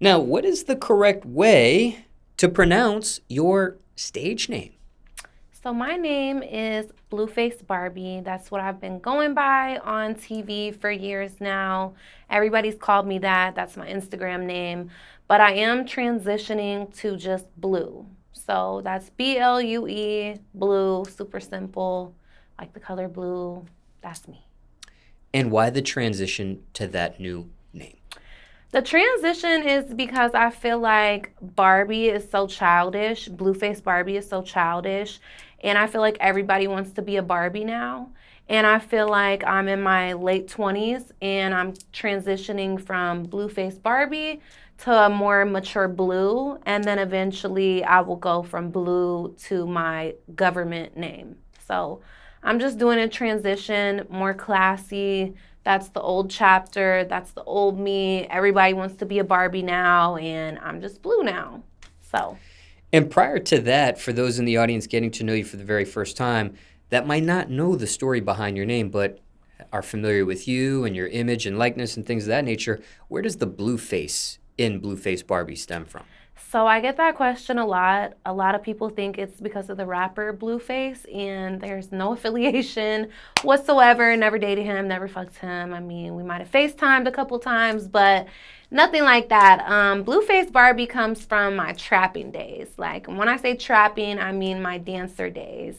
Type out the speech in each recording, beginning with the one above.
Now, what is the correct way to pronounce your stage name? So my name is Blueface Barbie. That's what I've been going by on TV for years now. Everybody's called me that. That's my Instagram name. But I am transitioning to just Blue. So that's Blue, Blue, super simple, like the color blue. That's me. And why the transition to that new name? The transition is because I feel like Barbie is so childish. Blueface Barbie is so childish. And I feel like everybody wants to be a Barbie now. And I feel like I'm in my late 20s and I'm transitioning from Blueface Barbie to a more mature Blue. And then eventually I will go from Blue to my government name. So I'm just doing a transition, more classy. That's the old chapter. That's the old me. Everybody wants to be a Barbie now, and I'm just Blue now. So. And prior to that, for those in the audience getting to know you for the very first time that might not know the story behind your name, but are familiar with you and your image and likeness and things of that nature, where does the blue face in Blueface Barbie stem from? So I get that question a lot. A lot of people think it's because of the rapper Blueface, and there's no affiliation whatsoever. Never dated him, never fucked him. I mean, we might have FaceTimed a couple times, but nothing like that. Blueface Barbie comes from my trapping days. Like, when I say trapping, I mean my dancer days,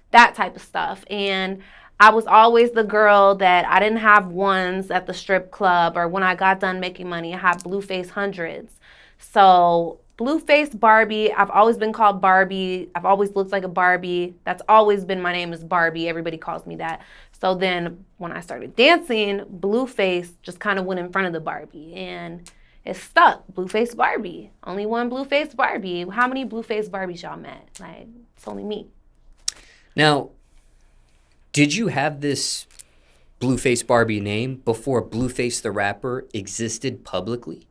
that type of stuff. And I was always the girl that I didn't have ones at the strip club, or when I got done making money, I had Blueface hundreds. So Blueface Barbie, I've always been called Barbie. I've always looked like a Barbie. That's always been my name is Barbie. Everybody calls me that. So then when I started dancing, Blueface just kind of went in front of the Barbie and it stuck. Blueface Barbie. Only one Blueface Barbie. How many Blueface Barbies y'all met? Like, it's only me. Now, did you have this Blueface Barbie name before Blueface the rapper existed publicly?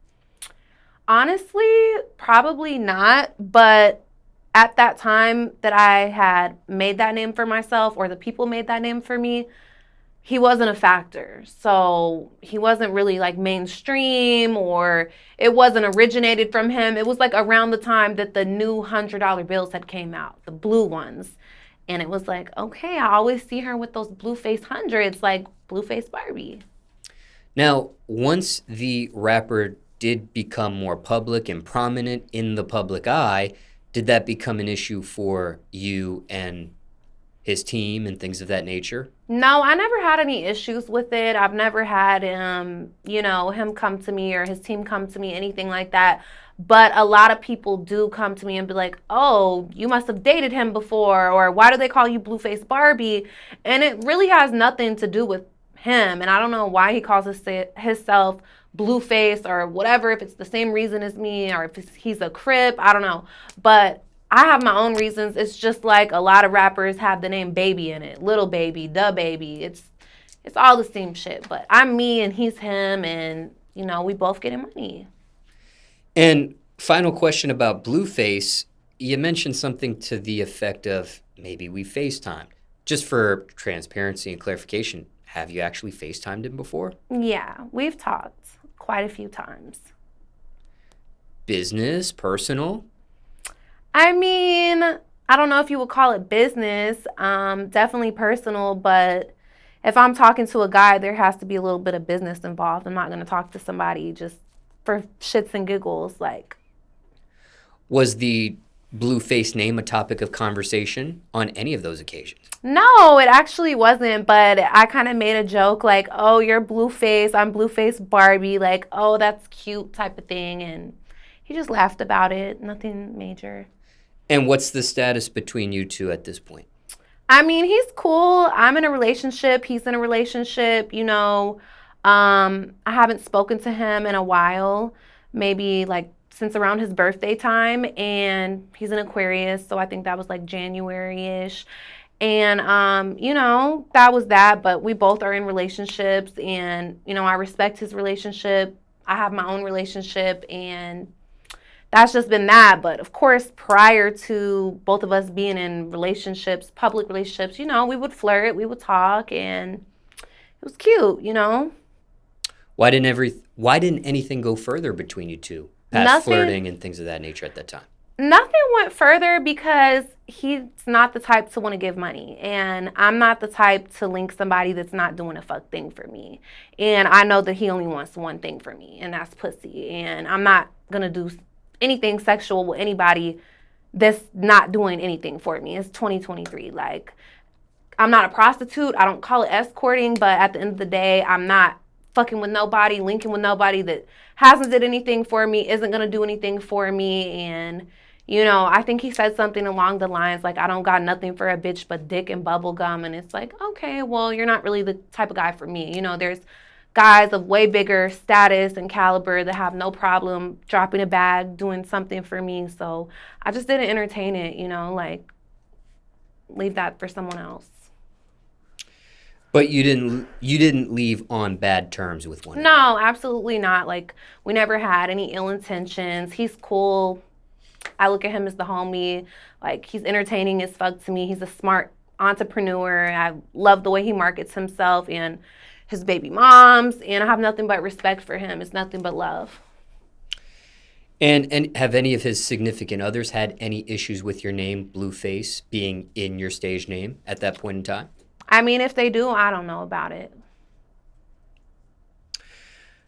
Honestly, probably not, but at that time that I had made that name for myself, or the people made that name for me, he wasn't a factor. So he wasn't really like mainstream, or it wasn't originated from him. It was like around the time that the new $100 bills had came out, the blue ones. And it was like, okay, I always see her with those Blueface hundreds, like Blueface Barbie. Now, once the rapper did become more public and prominent in the public eye, did that become an issue for you and his team and things of that nature? No, I never had any issues with it. I've never had him come to me or his team come to me, anything like that. But a lot of people do come to me and be like, oh, you must have dated him before, or why do they call you Blueface Barbie? And it really has nothing to do with him. And I don't know why he calls himself Blueface or whatever, if it's the same reason as me or if he's a Crip, I don't know. But I have my own reasons. It's just like a lot of rappers have the name Baby in it. Little Baby, the Baby. It's all the same shit. But I'm me and he's him, and we both getting money. And final question about Blueface. You mentioned something to the effect of maybe we FaceTimed. Just for transparency and clarification, have you actually FaceTimed him before? Yeah, we've talked quite a few times. Business, personal? I mean, I don't know if you would call it business, definitely personal, but if I'm talking to a guy, there has to be a little bit of business involved. I'm not going to talk to somebody just for shits and giggles. Like, Was the Blueface name a topic of conversation on any of those occasions? no, it actually wasn't, but I kind of made a joke like, oh, you're Blueface, I'm Blueface Barbie, like, oh, that's cute type of thing, and he just laughed about it, nothing major. And what's the status between you two at this point? I mean, he's cool. I'm in a relationship. He's in a relationship. I haven't spoken to him in a while, maybe like since around his birthday time. And he's an Aquarius, so I think that was like January-ish. And, that was that. But we both are in relationships. And, I respect his relationship. I have my own relationship. And that's just been that. But of course, prior to both of us being in relationships, public relationships, we would flirt, we would talk, and it was cute. Why didn't anything go further between you two past Nothing. flirting and things of that nature at that time? Nothing went further because he's not the type to want to give money. And I'm not the type to link somebody that's not doing a fuck thing for me. And I know that he only wants one thing for me, and that's pussy. And I'm not going to do anything sexual with anybody that's not doing anything for me. It's 2023. Like, I'm not a prostitute. I don't call it escorting. But at the end of the day, I'm not fucking with nobody, linking with nobody that hasn't did anything for me, isn't going to do anything for me. And I think he said something along the lines like, I don't got nothing for a bitch but dick and bubble gum. And it's like, okay, well, you're not really the type of guy for me. There's guys of way bigger status and caliber that have no problem dropping a bag, doing something for me. So I just didn't entertain it, like, leave that for someone else. But you didn't leave on bad terms with one another? No, absolutely not. Like, we never had any ill intentions. He's cool. I look at him as the homie. Like, he's entertaining as fuck to me. He's a smart entrepreneur. I love the way he markets himself and his baby moms, and I have nothing but respect for him. It's nothing but love. And have any of his significant others had any issues with your name, Blueface, being in your stage name at that point in time? I mean, if they do, I don't know about it.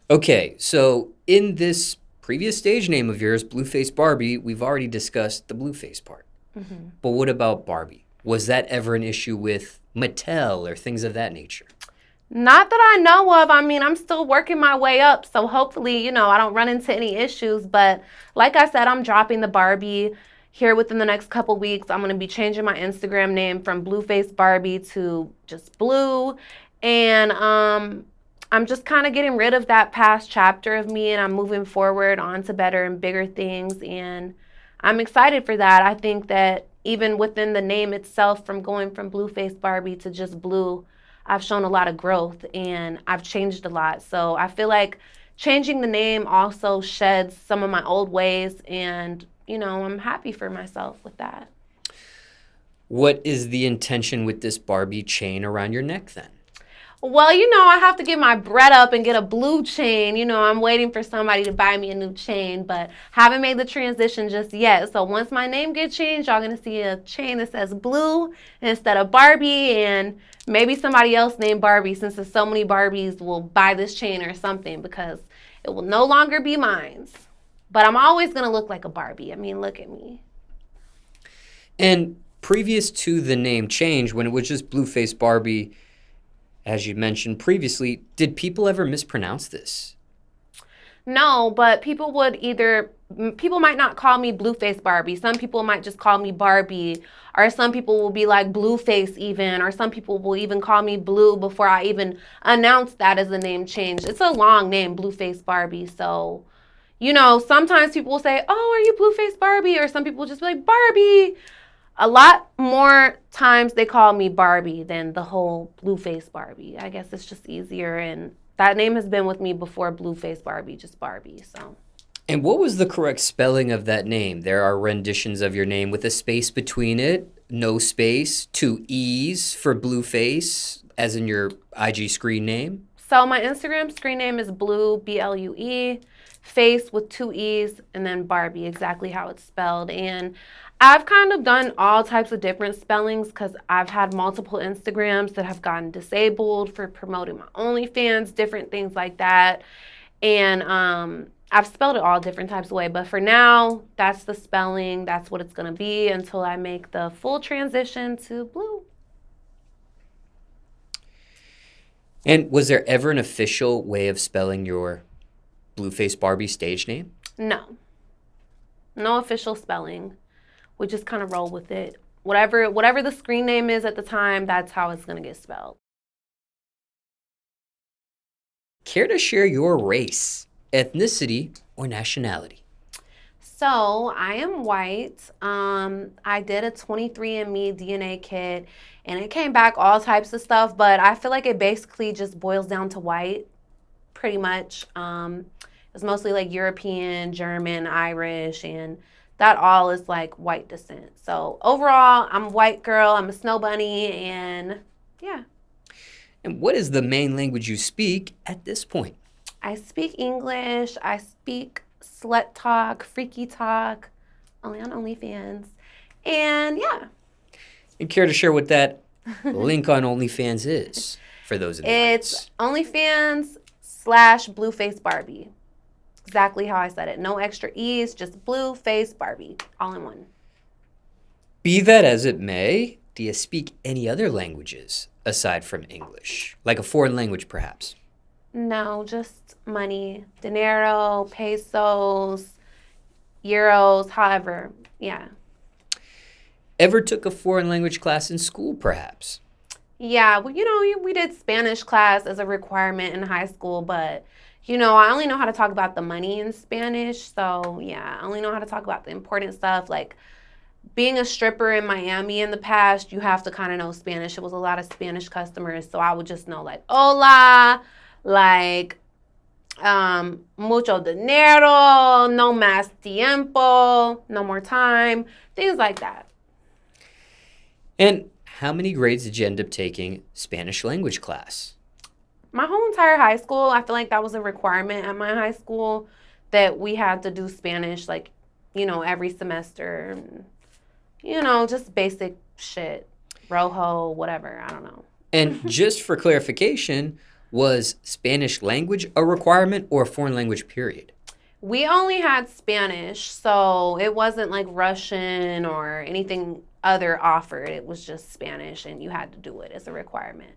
Okay, so in this previous stage name of yours, Blueface Barbie, we've already discussed the Blueface part. Mm-hmm. But what about Barbie? Was that ever an issue with Mattel or things of that nature? Not that I know of. I mean, I'm still working my way up, so hopefully, I don't run into any issues. But like I said, I'm dropping the Barbie here within the next couple weeks. I'm going to be changing my Instagram name from Blueface Barbie to just Blue. And I'm just kind of getting rid of that past chapter of me, and I'm moving forward on to better and bigger things. And I'm excited for that. I think that even within the name itself, from going from Blueface Barbie to just Blue, I've shown a lot of growth and I've changed a lot. So I feel like changing the name also sheds some of my old ways, and I'm happy for myself with that. What is the intention with this Barbie chain around your neck then? Well, I have to get my bread up and get a blue chain. I'm waiting for somebody to buy me a new chain, but haven't made the transition just yet. So once my name gets changed, y'all going to see a chain that says Blue instead of Barbie, and maybe somebody else named Barbie, since there's so many Barbies, will buy this chain or something, because it will no longer be mine. But I'm always going to look like a Barbie. I mean, look at me. And previous to the name change, when it was just Blueface Barbie, as you mentioned previously, did people ever mispronounce this? No, but people might not call me Blueface Barbie. Some people might just call me Barbie, or some people will be like Blueface even, or some people will even call me Blue before I even announce that as a name change. It's a long name, Blueface Barbie. So, sometimes people will say, oh, are you Blueface Barbie? Or some people will just be like, Barbie. A lot more times they call me Barbie than the whole Blueface Barbie. I guess it's just easier, and that name has been with me before Blueface Barbie, just Barbie. So. And what was the correct spelling of that name? There are renditions of your name with a space between it, no space, 2 E's for Blueface, as in your IG screen name. So my Instagram screen name is Blue, Blue, face with 2 E's, and then Barbie, exactly how it's spelled. And I've kind of done all types of different spellings because I've had multiple Instagrams that have gotten disabled for promoting my OnlyFans, different things like that. And I've spelled it all different types of ways. But for now, that's the spelling. That's what it's going to be until I make the full transition to Blue. And was there ever an official way of spelling your Blueface Barbie stage name? No. No official spelling. We just kind of roll with it. Whatever the screen name is at the time, that's how it's going to get spelled. Care to share your race, ethnicity, or nationality? So I am white. I did a 23andMe DNA kit, and it came back all types of stuff, but I feel like it basically just boils down to white, pretty much. It's mostly like European, German, Irish, and that all is like white descent. So overall, I'm a white girl, I'm a snow bunny, and yeah. And what is the main language you speak at this point? I speak English, I speak slut talk, freaky talk, only on OnlyFans. And yeah. And care to share what that link on OnlyFans is for those in the It's audience? OnlyFans/Blueface Barbie. Exactly how I said it. No extra E's, just Blueface Barbie, all in one. Be that as it may, do you speak any other languages aside from English? Like a foreign language, perhaps? No, just money. Dinero, pesos, euros, however. Yeah. Ever took a foreign language class in school, perhaps? Yeah, well, we did Spanish class as a requirement in high school, but, I only know how to talk about the money in Spanish. So, yeah, I only know how to talk about the important stuff. Like being a stripper in Miami in the past, you have to kind of know Spanish. It was a lot of Spanish customers. So I would just know like, hola, like, mucho dinero, no más tiempo, no more time, things like that. And how many grades did you end up taking Spanish language class? My whole entire high school, I feel like that was a requirement at my high school that we had to do Spanish, like, every semester. Just basic shit. Rojo, whatever, I don't know. And just for clarification, was Spanish language a requirement or a foreign language period? We only had Spanish, so it wasn't like Russian or anything other offered. It was just Spanish, and you had to do it as a requirement.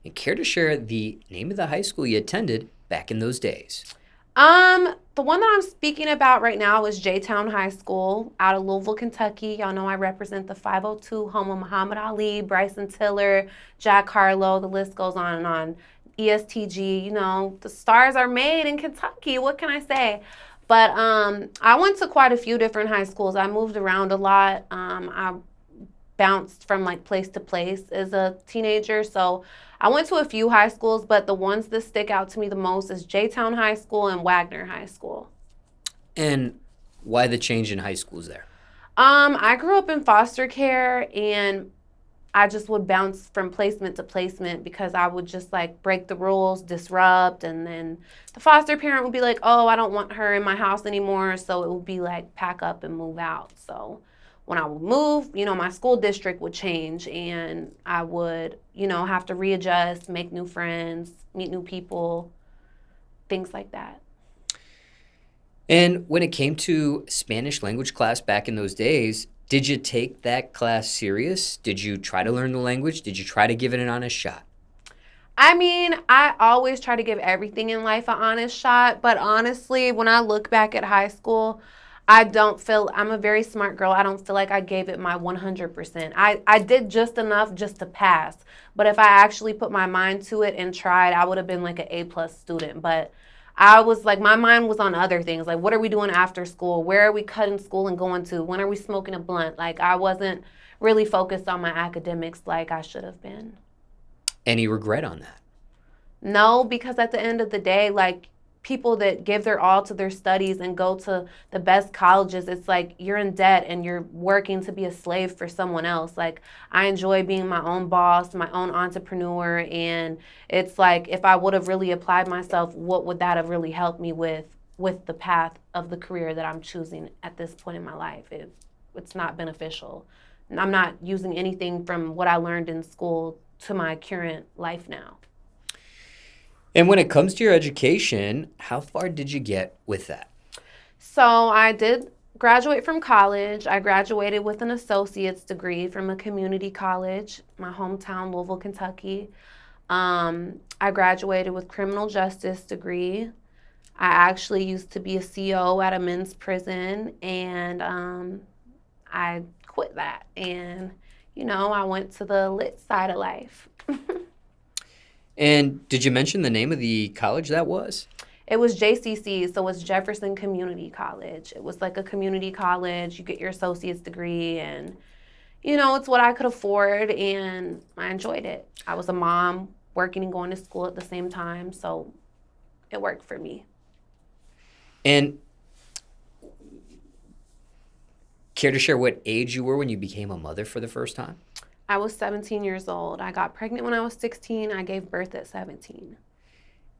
And care to share the name of the high school you attended back in those days? The one that I'm speaking about right now is J-Town High School out of Louisville, Kentucky. Y'all know I represent the 502, home of Muhammad Ali, Bryson Tiller, Jack Harlow, the list goes on and on. ESTG, the stars are made in Kentucky. What can I say? But I went to quite a few different high schools. I moved around a lot. I bounced from like place to place as a teenager. So I went to a few high schools, but the ones that stick out to me the most is J-Town High School and Wagner High School. And why the change in high schools there? I grew up in foster care, and I just would bounce from placement to placement because I would just like break the rules, disrupt, and then the foster parent would be like, oh, I don't want her in my house anymore. So it would be like pack up and move out. So when I would move, my school district would change, and I would, have to readjust, make new friends, meet new people, things like that. And when it came to Spanish language class back in those days, did you take that class serious? Did you try to learn the language? Did you try to give it an honest shot? I mean, I always try to give everything in life an honest shot, but honestly, when I look back at high school, I'm a very smart girl. I don't feel like I gave it my 100%. I did just enough just to pass. But if I actually put my mind to it and tried, I would have been like an A+ student. But I was like, my mind was on other things. Like, what are we doing after school? Where are we cutting school and going to? When are we smoking a blunt? Like, I wasn't really focused on my academics like I should have been. Any regret on that? No, because at the end of the day, like, people that give their all to their studies and go to the best colleges, it's like you're in debt and you're working to be a slave for someone else. Like, I enjoy being my own boss, my own entrepreneur, and it's like if I would have really applied myself, what would that have really helped me with the path of the career that I'm choosing at this point in my life? It's not beneficial. I'm not using anything from what I learned in school to my current life now. And when it comes to your education, how far did you get with that? So I did graduate from college. I graduated with an associate's degree from a community college, my hometown, Louisville, Kentucky. I graduated with criminal justice degree. I actually used to be a CO at a men's prison, and I quit that. And, I went to the lit side of life. And did you mention the name of the college that was? It was JCC, so it's Jefferson Community College. It was like a community college. You get your associate's degree, and, it's what I could afford, and I enjoyed it. I was a mom working and going to school at the same time, so it worked for me. And care to share what age you were when you became a mother for the first time? I was 17 years old. I got pregnant when I was 16. I gave birth at 17.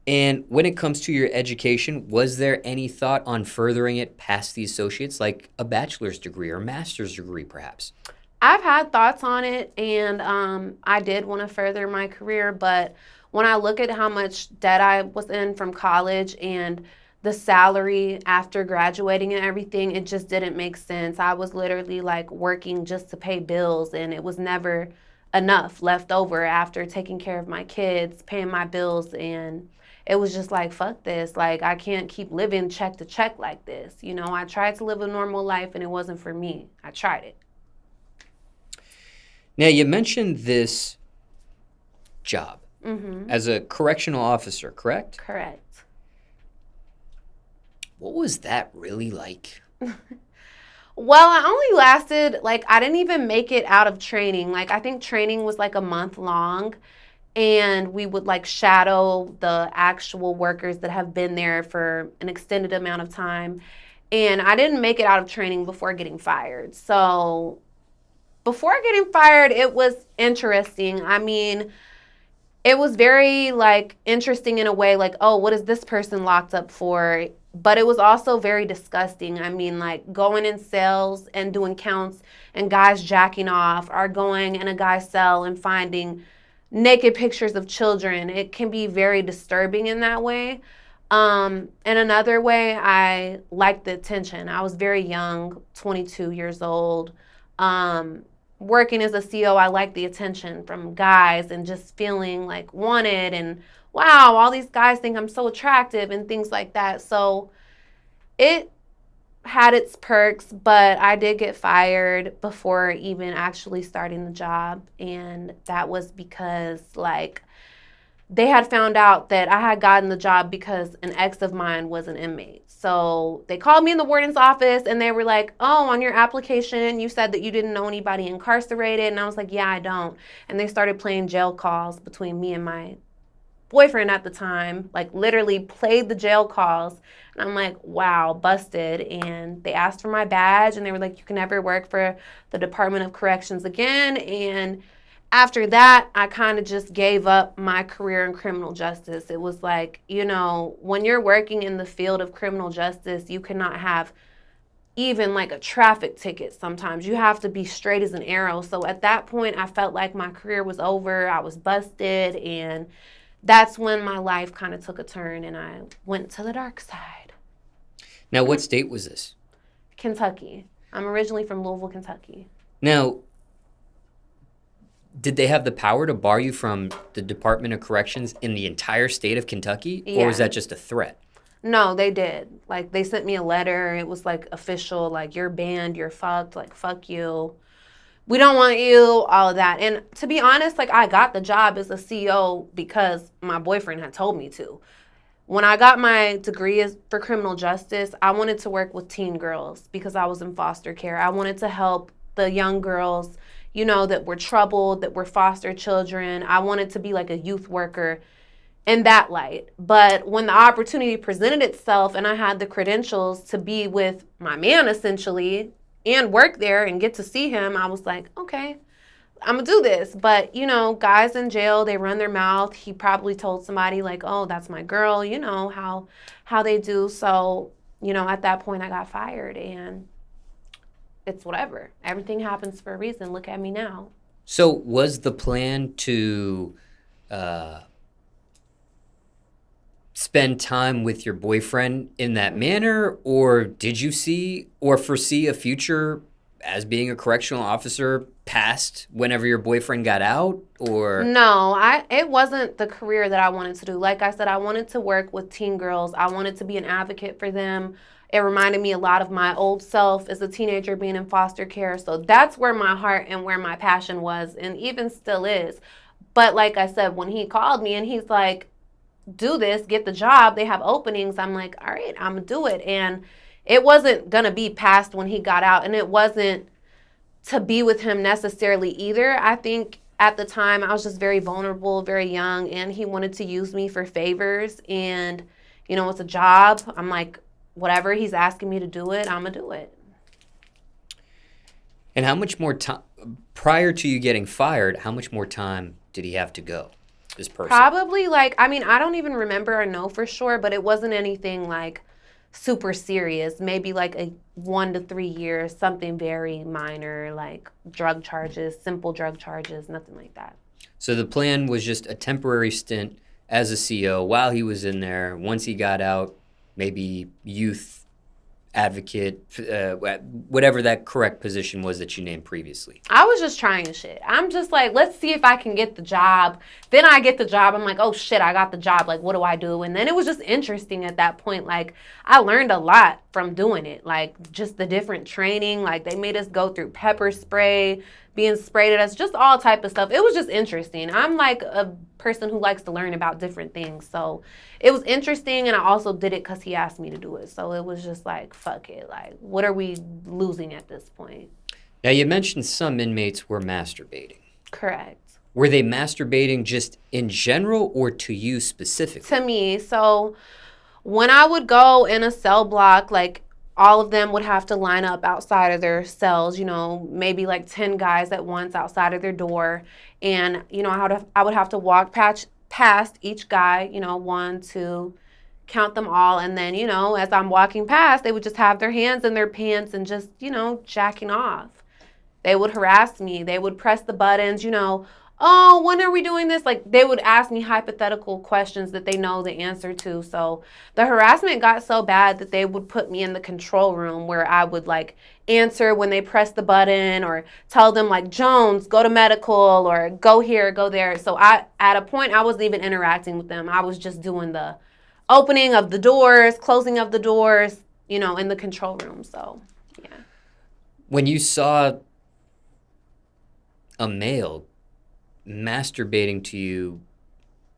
And when it comes to your education, was there any thought on furthering it past the associates, like a bachelor's degree or master's degree, perhaps? I've had thoughts on it, and I did want to further my career, but when I look at how much debt I was in from college and the salary after graduating and everything, it just didn't make sense. I was literally like working just to pay bills, and it was never enough left over after taking care of my kids, paying my bills, and it was just like, fuck this. Like, I can't keep living check to check like this. You know, I tried to live a normal life, and it wasn't for me. I tried it. Now, you mentioned this job Mm-hmm. as a correctional officer, correct? Correct. What was that really like? Well, I only lasted, like, I didn't even make it out of training. Like, I think training was like a month long, and we would like shadow the actual workers that have been there for an extended amount of time. And I didn't make it out of training before getting fired. So, before getting fired, it was interesting. I mean, it was very like interesting in a way, like, oh, what is this person locked up for? But it was also very disgusting. I mean, like going in sales and doing counts and guys jacking off, or going in a guy's cell and finding naked pictures of children. It can be very disturbing in that way. In another way, I liked the attention. I was very young, 22 years old. Working as a CO, I liked the attention from guys and just feeling like wanted, and wow, all these guys think I'm so attractive and things like that. So it had its perks, but I did get fired before even actually starting the job. And that was because like they had found out that I had gotten the job because an ex of mine was an inmate. So they called me in the warden's office and they were like, oh, on your application, you said that you didn't know anybody incarcerated. And I was like, yeah, I don't. And they started playing jail calls between me and my boyfriend at the time, like literally played the jail calls. And I'm like, wow, busted. And they asked for my badge and they were like, you can never work for the Department of Corrections again. And after that, I kind of just gave up my career in criminal justice. It was like, you know, when you're working in the field of criminal justice, you cannot have even like a traffic ticket sometimes. You have to be straight as an arrow. So at that point, I felt like my career was over. I was busted. And that's when my life kind of took a turn and I went to the dark side. Now, what state was this? Kentucky. I'm originally from Louisville, Kentucky. Now, did they have the power to bar you from the Department of Corrections in the entire state of Kentucky? Yeah. Or was that just a threat? No, they did. Like, they sent me a letter. It was, like, official, like, you're banned, you're fucked, like, fuck you. We don't want you, all of that. And to be honest, like, I got the job as a CEO because my boyfriend had told me to. When I got my degree for criminal justice, I wanted to work with teen girls because I was in foster care. I wanted to help the young girls, you know, that were troubled, that were foster children. I wanted to be like a youth worker in that light. But when the opportunity presented itself and I had the credentials to be with my man essentially and work there and get to see him, I was like, okay, I'm gonna do this. But, you know, guys in jail, they run their mouth. He probably told somebody like, oh, that's my girl, you know, how they do. So, you know, at that point I got fired and it's whatever. Everything happens for a reason. Look at me now. So was the plan to spend time with your boyfriend in that manner, or did you see or foresee a future as being a correctional officer past whenever your boyfriend got out? Or No, it wasn't the career that I wanted to do. Like I said, I wanted to work with teen girls. I wanted to be an advocate for them. It reminded me a lot of my old self as a teenager being in foster care. So that's where my heart and where my passion was, and even still is. But like I said, when he called me and he's like, do this, get the job, they have openings, I'm like, all right, I'm gonna do it. And it wasn't gonna be past when he got out, and it wasn't to be with him necessarily either. I think at the time I was just very vulnerable, very young, and he wanted to use me for favors. And, you know, it's a job. I'm like, whatever he's asking me to do it, I'm gonna do it. And how much more time, prior to you getting fired, how much more time did he have to go? this person? Probably, like, I mean, I don't even remember or know for sure, but it wasn't anything, like, super serious. Maybe, like, a 1 to 3 years, something very minor, like drug charges, simple drug charges, nothing like that. So the plan was just a temporary stint as a CO while he was in there. Once he got out, maybe youth advocate, whatever that correct position was that you named previously. I was just trying shit. I'm just like, let's see if I can get the job. Then I get the job. I'm like, oh shit, I got the job. Like, what do I do? And then it was just interesting at that point. Like, I learned a lot from doing it. Like, just the different training. Like, they made us go through pepper spray, being sprayed at us, just all type of stuff. It was just interesting. I'm like a person who likes to learn about different things. So it was interesting, and I also did it because he asked me to do it. So it was just like, fuck it. Like, what are we losing at this point? Now, you mentioned some inmates were masturbating. Correct. Were they masturbating just in general or to you specifically? To me. So when I would go in a cell block, like, all of them would have to line up outside of their cells, you know, maybe like 10 guys at once outside of their door. And, you know, I would have to walk past each guy, you know, 1, 2, count them all. And then, you know, as I'm walking past, they would just have their hands in their pants and just, you know, jacking off. They would harass me. They would press the buttons, you know, oh, when are we doing this? Like, they would ask me hypothetical questions that they know the answer to. So the harassment got so bad that they would put me in the control room where I would, like, answer when they press the button or tell them, like, Jones, go to medical, or go here, go there. So at a point, I wasn't even interacting with them. I was just doing the opening of the doors, closing of the doors, you know, in the control room. So, yeah. When you saw a male masturbating to you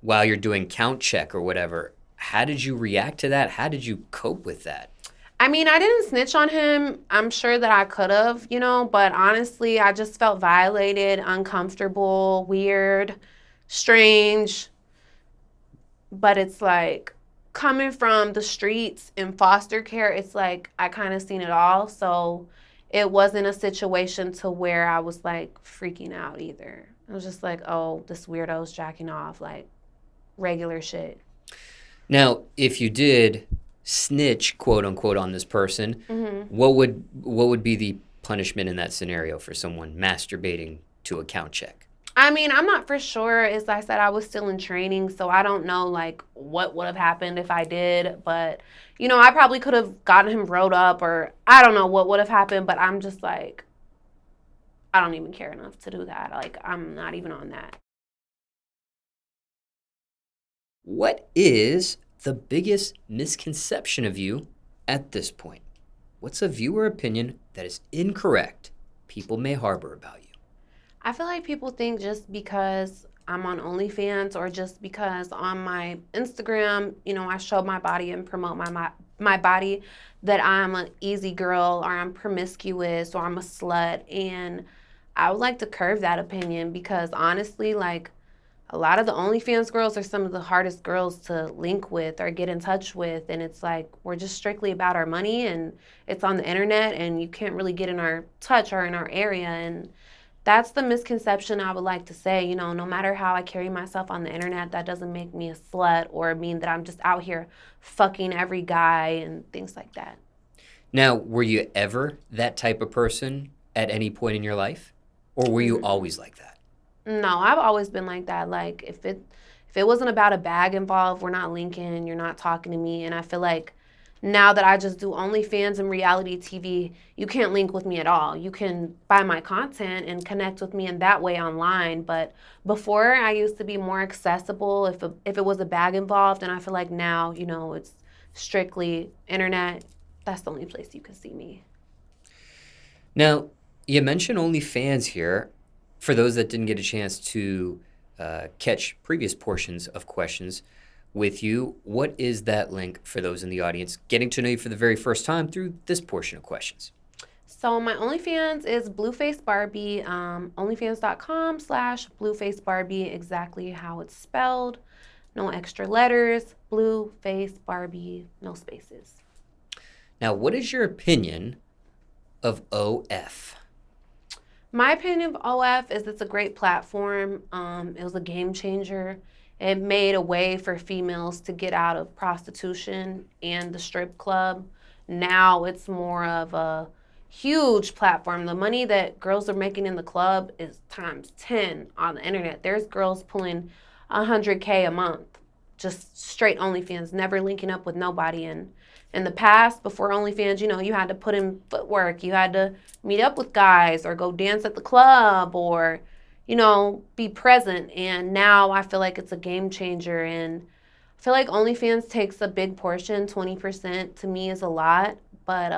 while you're doing count check or whatever, how did you react to that? How did you cope with that? I mean, I didn't snitch on him. I'm sure that I could have, you know, but honestly, I just felt violated, uncomfortable, weird, strange. But it's like, coming from the streets in foster care, it's like I kind of seen it all. So it wasn't a situation to where I was like freaking out either. It was just like, oh, this weirdo's jacking off, like regular shit. Now, if you did snitch, quote unquote, on this person, what would be the punishment in that scenario for someone masturbating to a count check? I mean, I'm not for sure. As I said, I was still in training, so I don't know, like, what would have happened if I did. But, you know, I probably could have gotten him rolled up, or I don't know what would have happened. But I'm just like, I don't even care enough to do that. Like, I'm not even on that. What is the biggest misconception of you at this point? What's a viewer opinion that is incorrect people may harbor about you? I feel like people think just because I'm on OnlyFans or just because on my Instagram, you know, I show my body and promote my body, that I'm an easy girl or I'm promiscuous or I'm a slut. And I would like to curve that opinion because honestly, like, a lot of the OnlyFans girls are some of the hardest girls to link with or get in touch with. And it's like, we're just strictly about our money and it's on the internet and you can't really get in our touch or in our area. And that's the misconception I would like to say. You know, no matter how I carry myself on the internet, that doesn't make me a slut or mean that I'm just out here fucking every guy and things like that. Now, were you ever that type of person at any point in your life? Or were you always like that? No, I've always been like that. Like, if it wasn't about a bag involved, we're not linking, you're not talking to me. And I feel like now that I just do OnlyFans and reality TV, you can't link with me at all. You can buy my content and connect with me in that way online. But before, I used to be more accessible if it was a bag involved. And I feel like now, you know, it's strictly internet. That's the only place you can see me. Now, you mentioned OnlyFans here. For those that didn't get a chance to catch previous portions of questions with you, what is that link for those in the audience getting to know you for the very first time through this portion of questions? So my OnlyFans is Blueface Barbie, onlyfans.com/Blueface Barbie, exactly how it's spelled. No extra letters, Blueface Barbie, no spaces. Now, what is your opinion of OF? My opinion of OF is it's a great platform. It was a game changer. it made a way for females to get out of prostitution and the strip club. Now it's more of a huge platform. The money that girls are making in the club is times 10 on the internet. There's girls pulling 100K a month, just straight OnlyFans, never linking up with nobody. And in the past, before OnlyFans, you had to put in footwork. You had to meet up with guys or go dance at the club or, be present. And now I feel like it's a game changer. And I feel like OnlyFans takes a big portion. 20% to me is a lot. But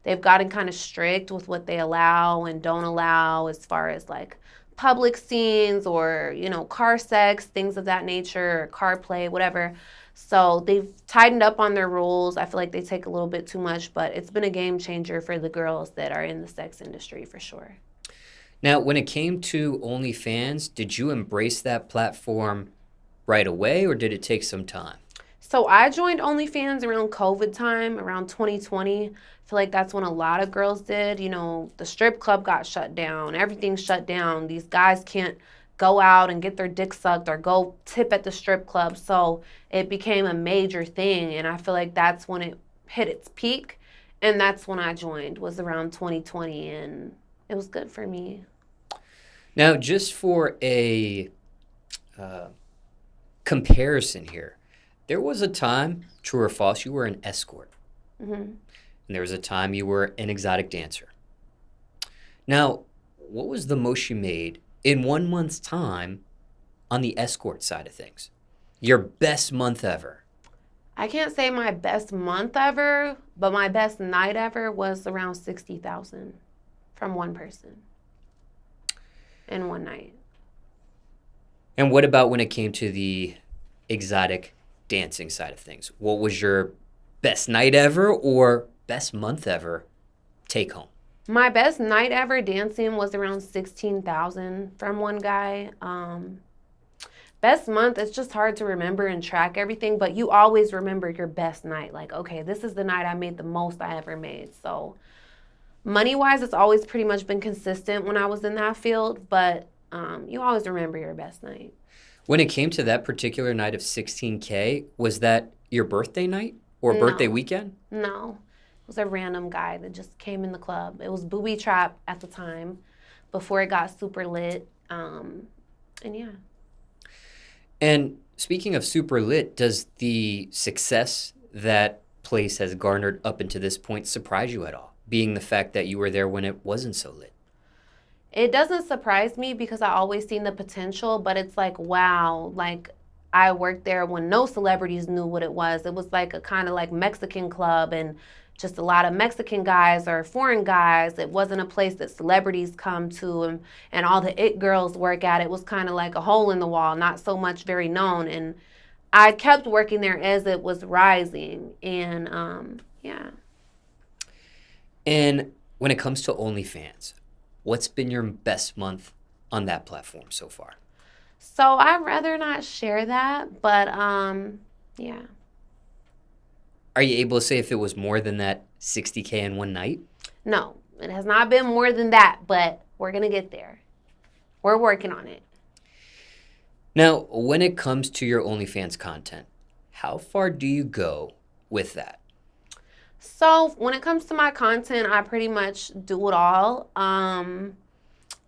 they've gotten kind of strict with what they allow and don't allow as far as like public scenes or, car sex, things of that nature, or car play, whatever. So they've tightened up on their rules. I feel like they take a little bit too much, but it's been a game changer for the girls that are in the sex industry for sure. Now, when it came to OnlyFans, did you embrace that platform right away, or did it take some time? So I joined OnlyFans around COVID time, around 2020. I feel like that's when a lot of girls did. The strip club got shut down. Everything shut down. These guys can't go out and get their dick sucked or go tip at the strip club. So it became a major thing. And I feel like that's when it hit its peak. And that's when I joined, was around 2020. And it was good for me. Now, just for a comparison here, there was a time, true or false, you were an escort. Mm-hmm. And there was a time you were an exotic dancer. Now, what was the most you made in 1 month's time on the escort side of things? Your best month ever? I can't say my best month ever, but my best night ever was around $60,000 from one person in one night. And what about when it came to the exotic dancing side of things? What was your best night ever or best month ever take home? My best night ever dancing was around $16,000 from one guy. Best month, it's just hard to remember and track everything, but you always remember your best night. Like, okay, this is the night I made the most I ever made. So money-wise, it's always pretty much been consistent when I was in that field, but you always remember your best night. When it came to that particular night of $16K, was that your birthday night or birthday weekend? No. It was a random guy that just came in the club. It was booby trap at the time before it got super lit. And yeah. And speaking of super lit, does the success that place has garnered up until this point surprise you at all? Being the fact that you were there when it wasn't so lit? It doesn't surprise me because I always seen the potential, but it's like, wow, like I worked there when no celebrities knew what it was. It was like a kind of like Mexican club and just a lot of Mexican guys or foreign guys. It wasn't a place that celebrities come to and all the it girls work at. It was kind of like a hole in the wall, not so much very known. And I kept working there as it was rising. And yeah. And when it comes to OnlyFans, what's been your best month on that platform so far? So I'd rather not share that, but yeah. Are you able to say if it was more than that $60K in one night? No, it has not been more than that, but we're going to get there. We're working on it. Now, when it comes to your OnlyFans content, how far do you go with that? So when it comes to my content, I pretty much do it all.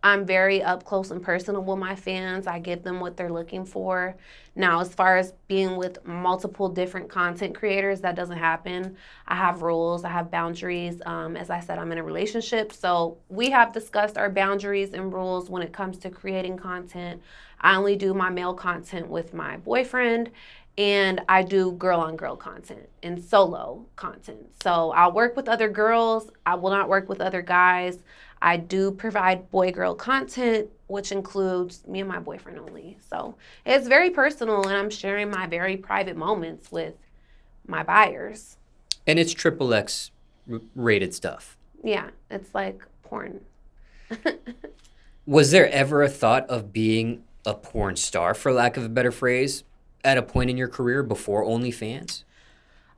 I'm very up close and personal with my fans. I give them what they're looking for. Now, as far as being with multiple different content creators, that doesn't happen. I have rules. I have boundaries. As I said, I'm in a relationship. So we have discussed our boundaries and rules when it comes to creating content. I only do my male content with my boyfriend, and I do girl-on-girl content and solo content. So I'll work with other girls. I will not work with other guys. I do provide boy-girl content, which includes me and my boyfriend only. So it's very personal, and I'm sharing my very private moments with my buyers. And it's XXX rated stuff. Yeah, it's like porn. Was there ever a thought of being a porn star, for lack of a better phrase, at a point in your career before OnlyFans?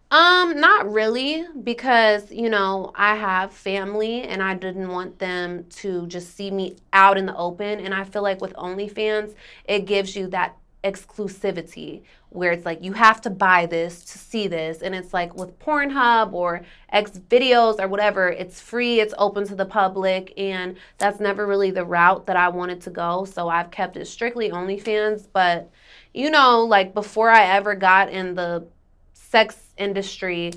Not really, because, I have family and I didn't want them to just see me out in the open. And I feel like with OnlyFans, it gives you that exclusivity where it's like you have to buy this to see this, and it's like with Pornhub or X videos or whatever, it's free, it's open to the public, and that's never really the route that I wanted to go. So I've kept it strictly OnlyFans. But like before I ever got in the sex industry,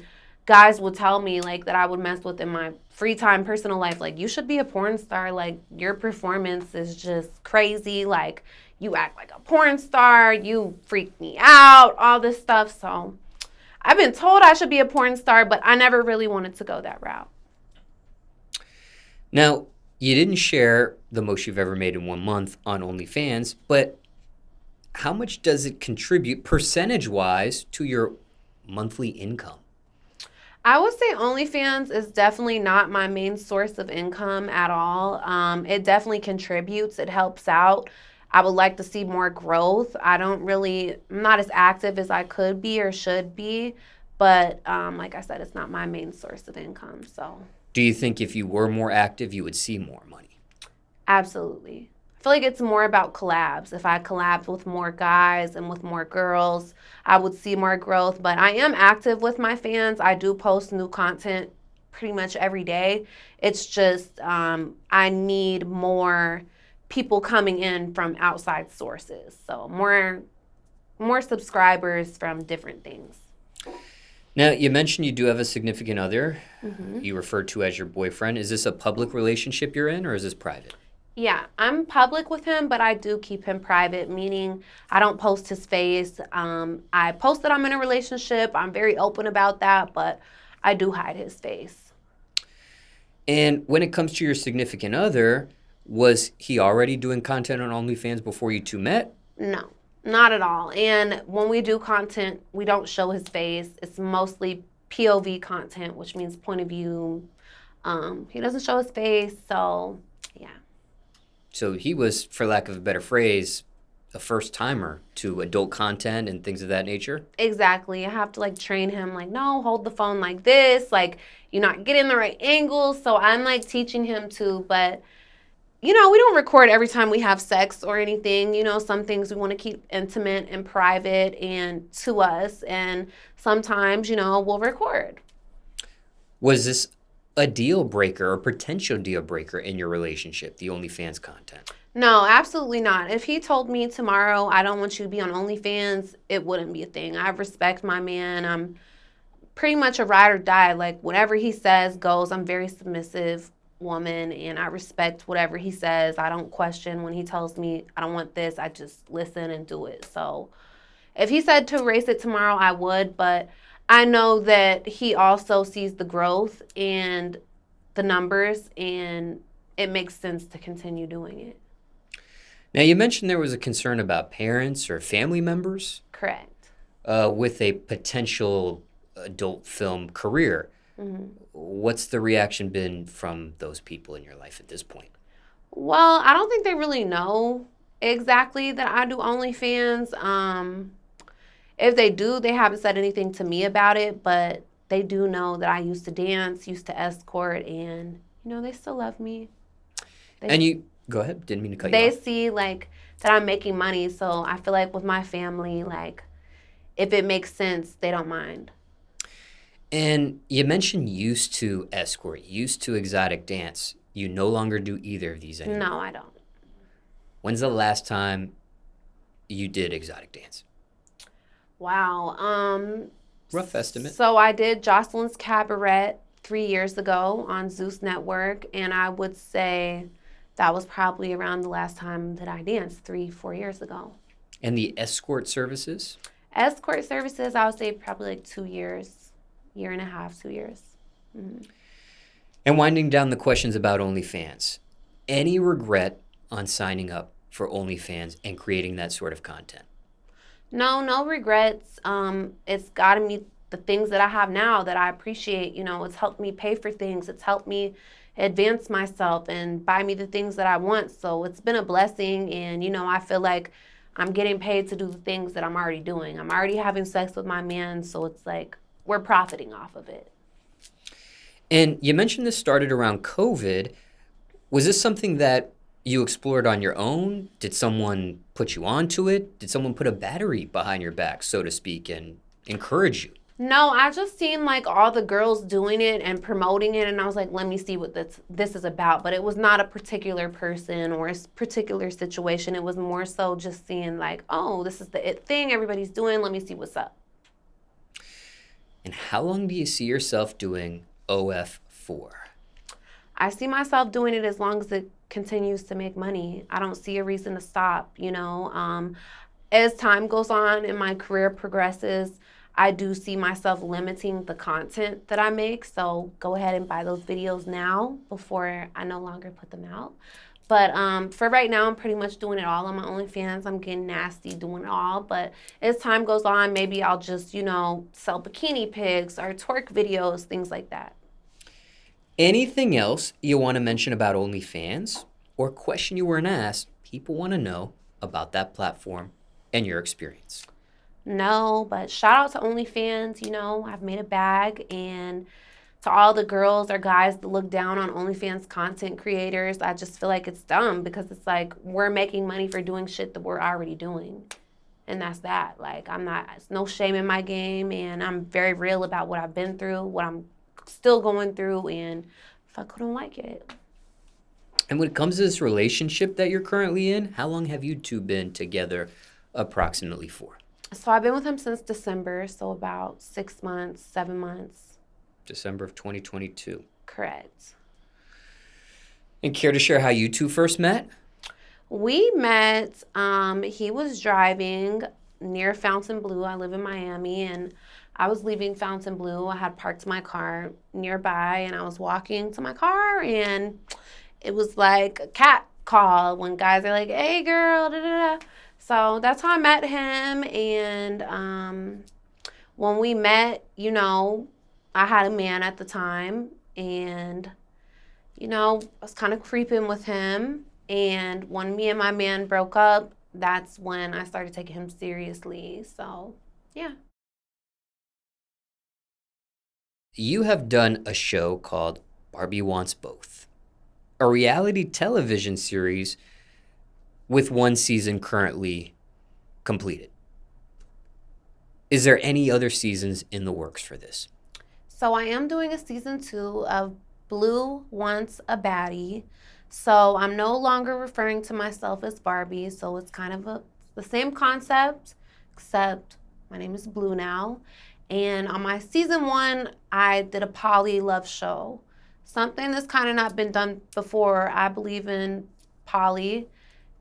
guys would tell me like that I would mess with in my free time personal life, like, you should be a porn star, like your performance is just crazy, like you act like a porn star, you freak me out, all this stuff. So I've been told I should be a porn star, but I never really wanted to go that route. Now, you didn't share the most you've ever made in 1 month on OnlyFans, but how much does it contribute percentage-wise to your monthly income? I would say OnlyFans is definitely not my main source of income at all. It definitely contributes. It helps out. I would like to see more growth. I'm not as active as I could be or should be. But like I said, it's not my main source of income. So, do you think if you were more active, you would see more money? Absolutely. I feel like it's more about collabs. If I collabed with more guys and with more girls, I would see more growth. But I am active with my fans. I do post new content pretty much every day. It's just I need more people coming in from outside sources. So more subscribers from different things. Now, you mentioned you do have a significant other. Mm-hmm. You referred to as your boyfriend. Is this a public relationship you're in, or is this private? Yeah, I'm public with him, but I do keep him private, meaning I don't post his face. I post that I'm in a relationship. I'm very open about that, but I do hide his face. And when it comes to your significant other, was he already doing content on OnlyFans before you two met? No, not at all. And when we do content, we don't show his face. It's mostly POV content, which means point of view. He doesn't show his face, so yeah. So he was, for lack of a better phrase, a first-timer to adult content and things of that nature? Exactly. I have to, train him, no, hold the phone like this, you're not getting the right angle. So I'm, teaching him to, but, we don't record every time we have sex or anything. Some things we want to keep intimate and private and to us, and sometimes, we'll record. Was this a deal breaker or potential deal breaker in your relationship, the OnlyFans content? No, absolutely not. If he told me tomorrow, I don't want you to be on OnlyFans, it wouldn't be a thing. I respect my man. I'm pretty much a ride or die. Whatever he says goes. I'm a very submissive woman, and I respect whatever he says. I don't question when he tells me I don't want this. I just listen and do it. So if he said to erase it tomorrow, I would, but I know that he also sees the growth and the numbers, and it makes sense to continue doing it. Now, you mentioned there was a concern about parents or family members. Correct. With a potential adult film career. Mm-hmm. What's the reaction been from those people in your life at this point? Well, I don't think they really know exactly that I do OnlyFans. If they do, they haven't said anything to me about it, but they do know that I used to dance, used to escort, and, they still love me. Go ahead, didn't mean to cut you off. They see, that I'm making money, so I feel like with my family, if it makes sense, they don't mind. And you mentioned used to escort, used to exotic dance. You no longer do either of these anymore. No, I don't. When's the last time you did exotic dance? Wow. Rough estimate. So I did Jocelyn's Cabaret 3 years ago on Zeus Network, and I would say that was probably around the last time that I danced, 3-4 years ago. And the escort services? Escort services, I would say probably 2 years, 1.5 years, 2 years. Mm-hmm. And winding down the questions about OnlyFans, any regret on signing up for OnlyFans and creating that sort of content? No regrets. It's gotten me the things that I have now that I appreciate. It's helped me pay for things. It's helped me advance myself and buy me the things that I want. So it's been a blessing, and, I feel like I'm getting paid to do the things that I'm already doing. I'm already having sex with my man, so it's we're profiting off of it. And you mentioned this started around COVID. Was this something that You explored on your own? Did someone put you onto it? Did someone put a battery behind your back, so to speak, and encourage you? No, I just seen like all the girls doing it and promoting it, and I was like, let me see what this is about. But it was not a particular person or a particular situation. It was more so just seeing like, oh, this is the it thing everybody's doing. Let me see what's up. And how long do you see yourself doing OF for? I see myself doing it as long as it continues to make money. I don't see a reason to stop, you know. As time goes on and my career progresses, I do see myself limiting the content that I make. So go ahead and buy those videos now before I no longer put them out. But for right now, I'm pretty much doing it all on my OnlyFans. I'm getting nasty doing it all. But as time goes on, maybe I'll just, you know, sell bikini pics or twerk videos, things like that. Anything else you want to mention about OnlyFans or question you weren't asked, people want to know about that platform and your experience? No, but shout out to OnlyFans. You know, I've made a bag. And to all the girls or guys that look down on OnlyFans content creators, I just feel like it's dumb because it's like we're making money for doing shit that we're already doing. And that's that. Like, it's no shame in my game. And I'm very real about what I've been through, what I'm still going through. And if I couldn't like it. And when it comes to this relationship that you're currently in, how long have you two been together approximately for? So I've been with him since December, so about 6 months, 7 months. December of 2022. Correct. And care to share how you two first met? We met, he was driving near Fontainebleau. I live in Miami, and I was leaving Fontainebleau. I had parked my car nearby, and I was walking to my car, and it was like a cat call when guys are like, hey, girl, da da da. So that's how I met him. And when we met, you know, I had a man at the time. And, you know, I was kind of creeping with him. And when me and my man broke up, that's when I started taking him seriously. So, yeah. You have done a show called Barbie Wants Both, a reality television series with one season currently completed. Is there any other seasons in the works for this? So I am doing a season 2 of Blue Wants a Baddie. So I'm no longer referring to myself as Barbie. So it's kind of the same concept, except my name is Blue now. And on my season 1, I did a poly love show. Something that's kind of not been done before. I believe in poly.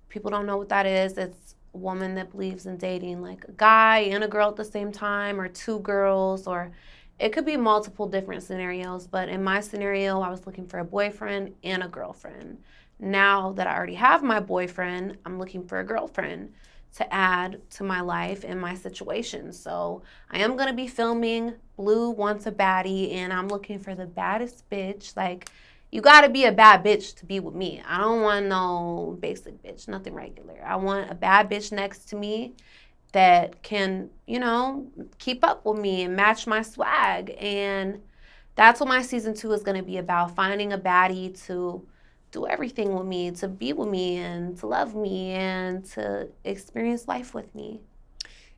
People don't know what that is. It's a woman that believes in dating like a guy and a girl at the same time, or 2 girls, or it could be multiple different scenarios. But in my scenario, I was looking for a boyfriend and a girlfriend. Now that I already have my boyfriend, I'm looking for a girlfriend to add to my life and my situation. So I am going to be filming Blue Wants a Baddie, and I'm looking for the baddest bitch. Like, you got to be a bad bitch to be with me. I don't want no basic bitch, nothing regular. I want a bad bitch next to me that can, you know, keep up with me and match my swag. And that's what my season 2 is going to be about, finding a baddie to do everything with me, to be with me and to love me and to experience life with me.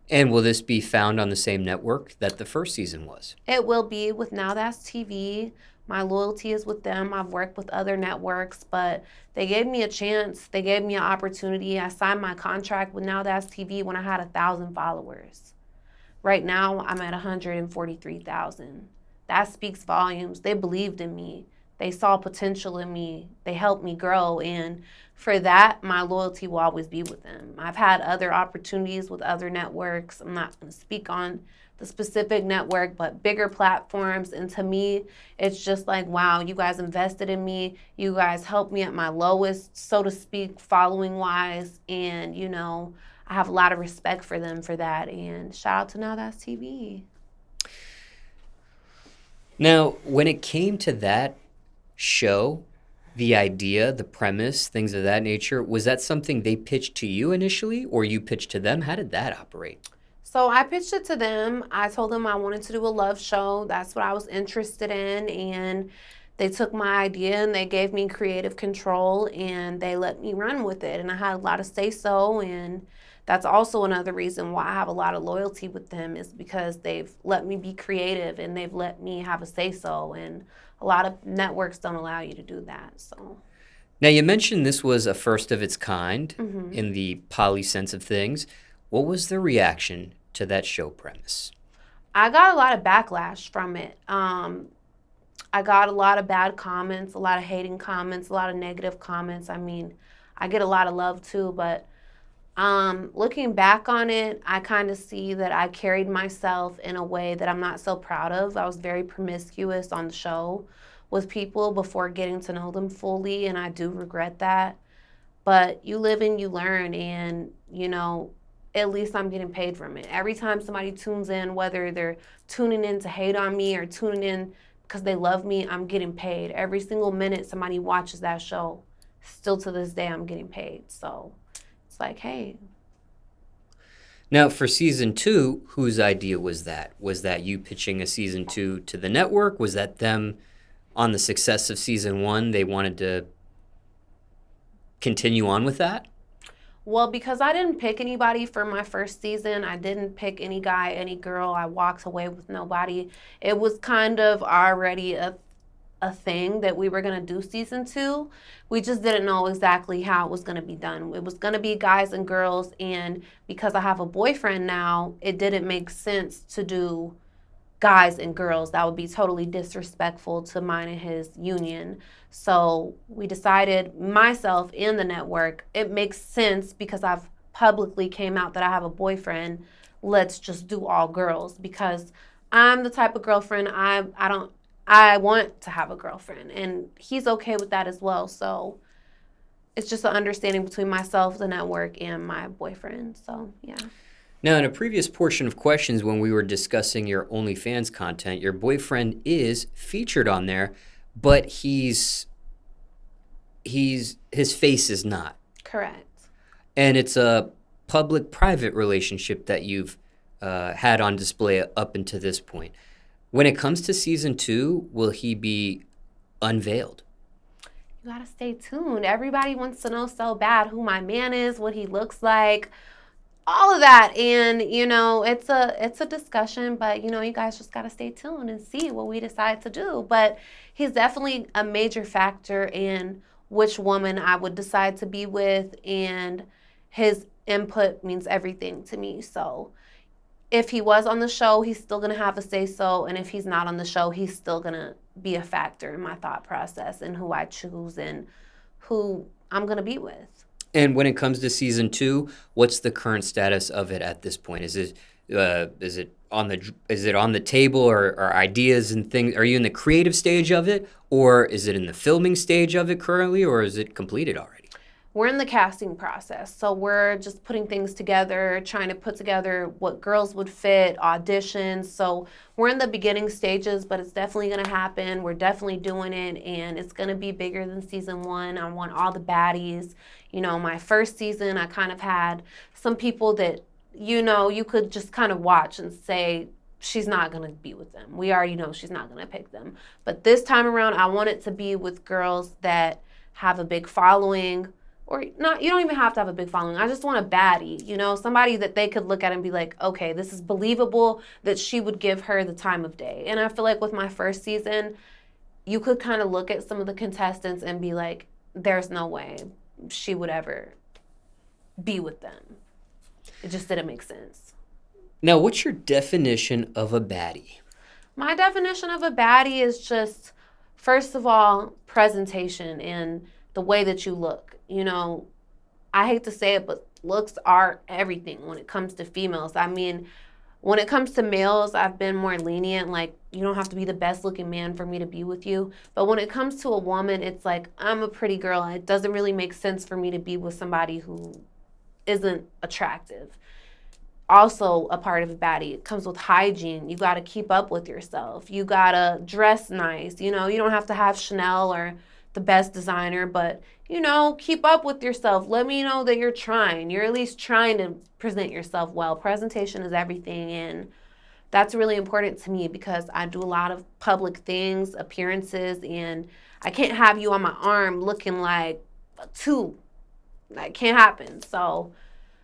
And will this be found on the same network that the first season was? It will be with Now That's TV. My loyalty is with them. I've worked with other networks, but they gave me a chance. They gave me an opportunity. I signed my contract with Now That's TV when I had 1,000 followers. Right now, I'm at 143,000. That speaks volumes. They believed in me. They saw potential in me. They helped me grow. And for that, my loyalty will always be with them. I've had other opportunities with other networks. I'm not going to speak on the specific network, but bigger platforms. And to me, it's just like, wow, you guys invested in me. You guys helped me at my lowest, so to speak, following wise. And, you know, I have a lot of respect for them for that. And shout out to Now That's TV. Now, when it came to that show, the idea, the premise, things of that nature, was that something they pitched to you initially, or you pitched to them? How did that operate? So I pitched it to them. I told them I wanted to do a love show. That's what I was interested in. And they took my idea and they gave me creative control and they let me run with it. And I had a lot of say-so, and that's also another reason why I have a lot of loyalty with them, is because they've let me be creative and they've let me have a say-so. And a lot of networks don't allow you to do that. So Now, you mentioned this was a first of its kind in the poly sense of things. What was the reaction to that show premise? I got a lot of backlash from it. I got a lot of bad comments, a lot of hating comments, a lot of negative comments. I mean, I get a lot of love too, but looking back on it, I kind of see that I carried myself in a way that I'm not so proud of. I was very promiscuous on the show with people before getting to know them fully, and I do regret that. But you live and you learn, and, you know, at least I'm getting paid from it. Every time somebody tunes in, whether they're tuning in to hate on me or tuning in because they love me, I'm getting paid. Every single minute somebody watches that show, still to this day, I'm getting paid. So it's like, hey. Now, for season 2, whose idea was that? Was that you pitching a season 2 to the network? Was that them on the success of season 1, they wanted to continue on with that? Well, because I didn't pick anybody for my first season, I didn't pick any guy, any girl, I walked away with nobody. It was kind of already a thing that we were going to do season 2. We just didn't know exactly how it was going to be done. It was going to be guys and girls, and because I have a boyfriend now, it didn't make sense to do guys and girls. That would be totally disrespectful to mine and his union. So we decided, myself and the network, it makes sense because I've publicly came out that I have a boyfriend. Let's just do all girls, because I'm the type of girlfriend I want to have a girlfriend, and he's okay with that as well. So it's just an understanding between myself, the network, and my boyfriend. So yeah. Now, in a previous portion of questions when we were discussing your OnlyFans content, your boyfriend is featured on there, but his face is not. Correct. And it's a public-private relationship that you've had on display up until this point. When it comes to season 2, will he be unveiled? You gotta stay tuned. Everybody wants to know so bad who my man is, what he looks like, all of that. And, you know, it's a discussion, but, you know, you guys just gotta stay tuned and see what we decide to do. But he's definitely a major factor in which woman I would decide to be with, and his input means everything to me. So if he was on the show, he's still going to have a say-so, and if he's not on the show, he's still going to be a factor in my thought process and who I choose and who I'm going to be with. And when it comes to season 2, what's the current status of it at this point? Is it on the table, or ideas and things? Are you in the creative stage of it, or is it in the filming stage of it currently, or is it completed already? We're in the casting process, so we're just putting things together, trying to put together what girls would fit, auditions. So we're in the beginning stages, but it's definitely going to happen. We're definitely doing it, and it's going to be bigger than season 1. I want all the baddies. You know, my first season, I kind of had some people that, you know, you could just kind of watch and say, she's not going to be with them. We already know she's not going to pick them. But this time around, I want it to be with girls that have a big following. Or not, you don't even have to have a big following. I just want a baddie, you know, somebody that they could look at and be like, okay, this is believable that she would give her the time of day. And I feel like with my first season, you could kind of look at some of the contestants and be like, there's no way she would ever be with them. It just didn't make sense. Now, what's your definition of a baddie? My definition of a baddie is just, first of all, presentation and the way that you look. You know, I hate to say it, but looks are everything when it comes to females. I mean, when it comes to males, I've been more lenient. Like, you don't have to be the best looking man for me to be with you. But when it comes to a woman, it's like, I'm a pretty girl. It doesn't really make sense for me to be with somebody who isn't attractive. Also, a part of a baddie, it comes with hygiene. You got to keep up with yourself. You got to dress nice. You know, you don't have to have Chanel or the best designer, but, you know, keep up with yourself. Let me know that you're trying. You're at least trying to present yourself well. Presentation is everything, and That's really important to me because I do a lot of public things, appearances, and I can't have you on my arm looking like a two. That can't happen. So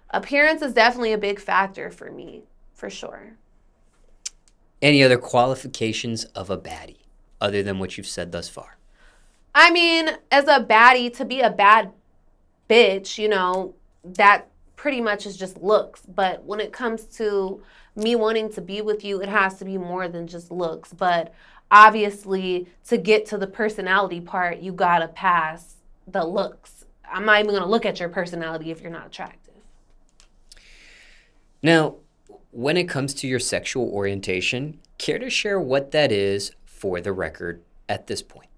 appearance is definitely a big factor for me, for sure. Any other qualifications of a baddie other than what you've said thus far? I mean, as a baddie, to be a bad bitch, that pretty much is just looks. But when it comes to me wanting to be with you, it has to be more than just looks. But obviously, to get to the personality part, you gotta pass the looks. I'm not even gonna look at your personality if you're not attractive. Now, when it comes to your sexual orientation, care to share what that is for the record at this point?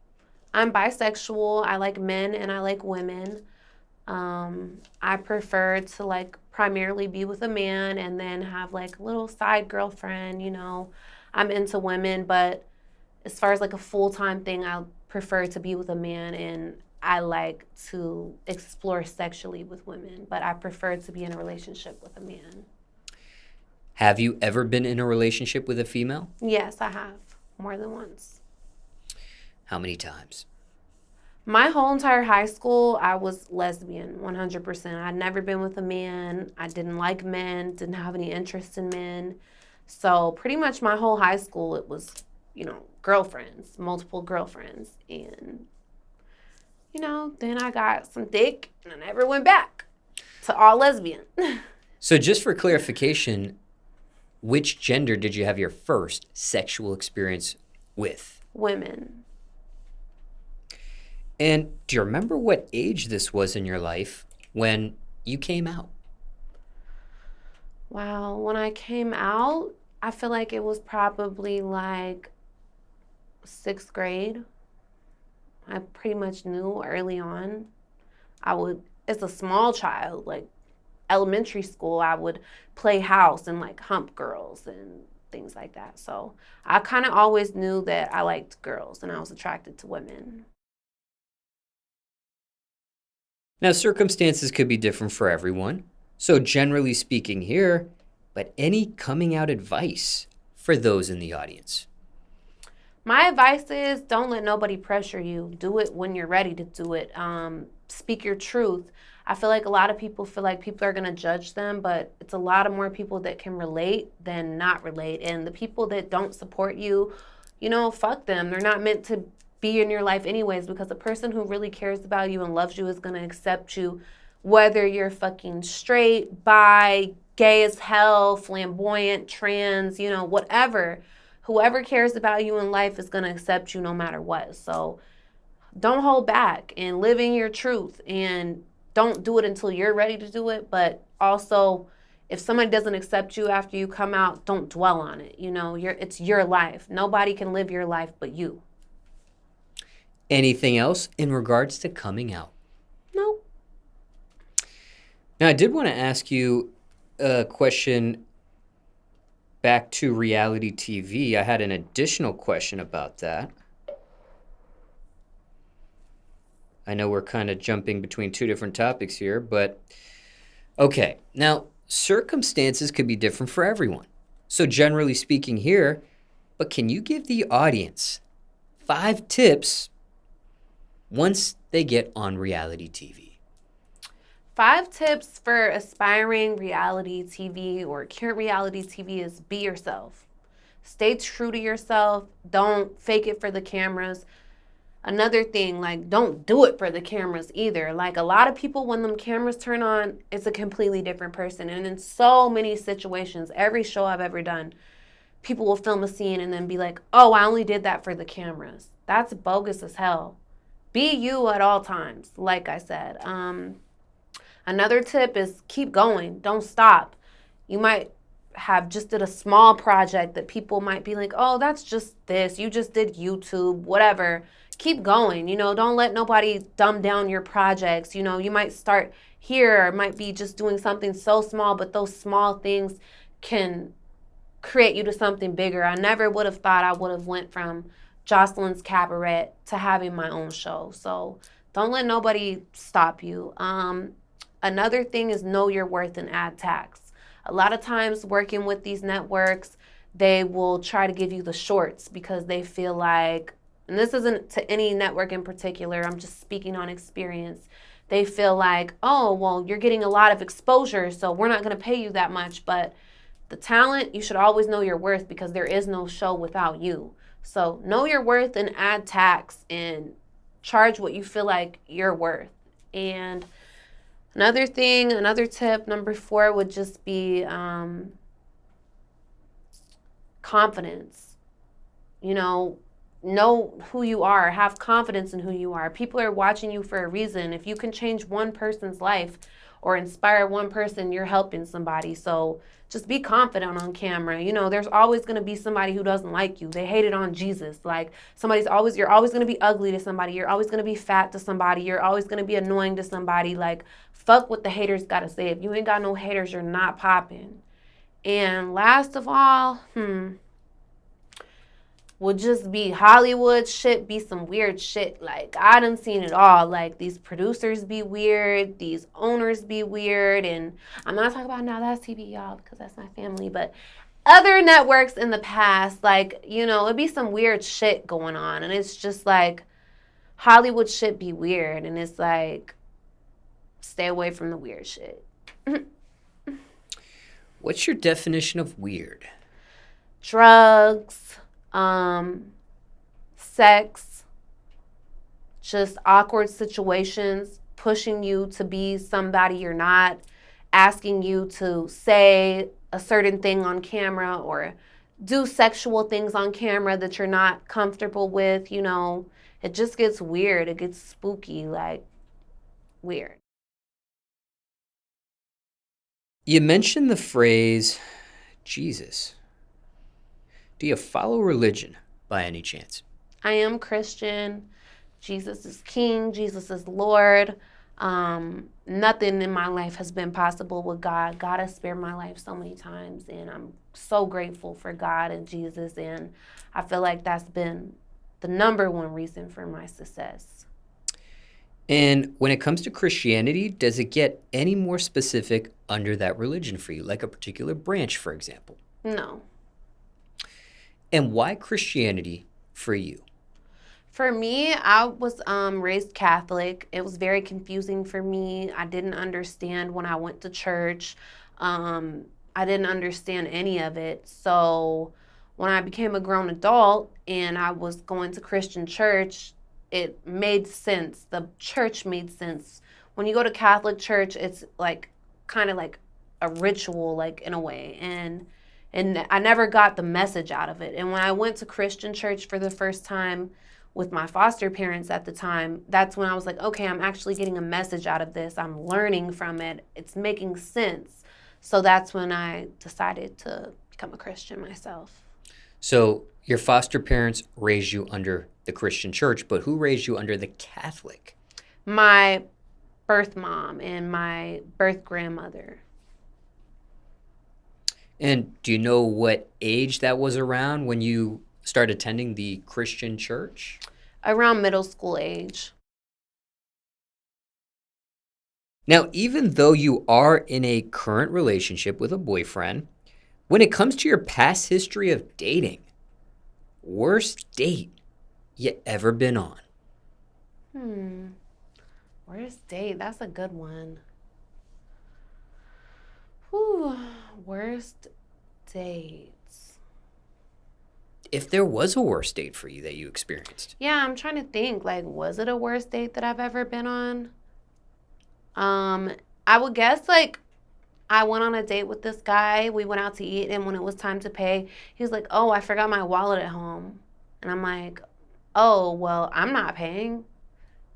I'm bisexual. I like men and I like women. I prefer to primarily be with a man and then have a little side girlfriend, I'm into women, but as far as a full-time thing, I prefer to be with a man and I like to explore sexually with women, but I prefer to be in a relationship with a man. Have you ever been in a relationship with a female? Yes, I have. More than once. How many times? My whole entire high school, I was lesbian, 100%. I'd never been with a man. I didn't like men, didn't have any interest in men. So pretty much my whole high school, it was, girlfriends, multiple girlfriends. And, then I got some dick and I never went back to all lesbian. So just for clarification, which gender did you have your first sexual experience with? Women. And do you remember what age this was in your life when you came out? Wow, when I came out, I feel like it was probably 6th grade. I pretty much knew early on. As a small child, elementary school, I would play house and hump girls and things like that. So I kind of always knew that I liked girls and I was attracted to women. Now, circumstances could be different for everyone. So generally speaking here, but any coming out advice for those in the audience? My advice is don't let nobody pressure you. Do it when you're ready to do it. Speak your truth. I feel like a lot of people feel like people are going to judge them, but it's a lot of more people that can relate than not relate. And the people that don't support you, fuck them. They're not meant to be in your life anyways, because the person who really cares about you and loves you is going to accept you whether you're fucking straight, bi, gay as hell, flamboyant, trans, whatever. Whoever cares about you in life is going to accept you no matter what. So don't hold back and live in your truth, and don't do it until you're ready to do it. But also, if somebody doesn't accept you after you come out, don't dwell on it. It's your life. Nobody can live your life but you. Anything else in regards to coming out? Nope. Now, I did want to ask you a question back to reality TV. I had an additional question about that. I know we're kind of jumping between two different topics here, but okay. Now, circumstances could be different for everyone. So generally speaking here, but can you give the audience 5 tips once they get on reality TV? 5 tips for aspiring reality TV or current reality TV is be yourself. Stay true to yourself. Don't fake it for the cameras. Another thing, don't do it for the cameras either. A lot of people, when them cameras turn on, it's a completely different person. And in so many situations, every show I've ever done, people will film a scene and then be like, oh, I only did that for the cameras. That's bogus as hell. Be you at all times, like I said. Another tip is keep going. Don't stop. You might have just did a small project that people might be like, oh, that's just this. You just did YouTube, whatever. Keep going. Don't let nobody dumb down your projects. You might start here, or might be just doing something so small, but those small things can create you to something bigger. I never would have thought I would have went from Jocelyn's Cabaret to having my own show. So don't let nobody stop you. Another thing is know your worth and add tax. A lot of times working with these networks, they will try to give you the shorts because they feel like, and this isn't to any network in particular, I'm just speaking on experience. They feel like, oh, well, you're getting a lot of exposure, so we're not going to pay you that much. But the talent, you should always know your worth because there is no show without you. So know your worth and add tax and charge what you feel like you're worth. And another tip, number 4 would just be confidence. Know who you are. Have confidence in who you are. People are watching you for a reason. If you can change one person's life or inspire one person, you're helping somebody. So just be confident on camera. There's always going to be somebody who doesn't like you. They hate it on Jesus. Like you're always going to be ugly to somebody. You're always going to be fat to somebody. You're always going to be annoying to somebody. Like, fuck what the haters got to say. If you ain't got no haters, you're not popping. And last of all, would just be Hollywood shit, be some weird shit. Like, I done seen it all. Like, these producers be weird, these owners be weird, and I'm not talking about Now That's TV, y'all, because that's my family, but other networks in the past, like, it'd be some weird shit going on, and it's just like, Hollywood shit be weird, and it's like, stay away from the weird shit. What's your definition of weird? Drugs, sex, just awkward situations, pushing you to be somebody you're not, asking you to say a certain thing on camera or do sexual things on camera that you're not comfortable with. It just gets weird. It gets spooky, like weird. You mentioned the phrase Jesus. Do you follow religion by any chance? I am Christian. Jesus is King. Jesus is Lord. Nothing in my life has been possible with God. God has spared my life so many times, and I'm so grateful for God and Jesus, and I feel like that's been the number one reason for my success. And when it comes to Christianity, does it get any more specific under that religion for you, like a particular branch, for example? No. And why Christianity for you? For me, I was raised Catholic. It was very confusing for me. I didn't understand when I went to church. I didn't understand any of it. So when I became a grown adult and I was going to Christian church, it made sense. The church made sense. When you go to Catholic church, it's like kind of like a ritual, like in a way. And I never got the message out of it. And when I went to Christian church for the first time with my foster parents at the time, that's when I was like, okay, I'm actually getting a message out of this. I'm learning from it. It's making sense. So that's when I decided to become a Christian myself. So your foster parents raised you under the Christian church, but who raised you under the Catholic? My birth mom and my birth grandmother. And do you know what age that was around when you started attending the Christian church? Around middle school age. Now, even though you are in a current relationship with a boyfriend, when it comes to your past history of dating, worst date you ever been on? Worst date? That's a good one. Whew. Worst dates. If there was a worst date for you that you experienced. Yeah, I'm trying to think. Like, was it a worst date that I've ever been on? I would guess, like, I went on a date with this guy. We went out to eat, and when it was time to pay, he was like, oh, I forgot my wallet at home. And I'm like, oh, well, I'm not paying.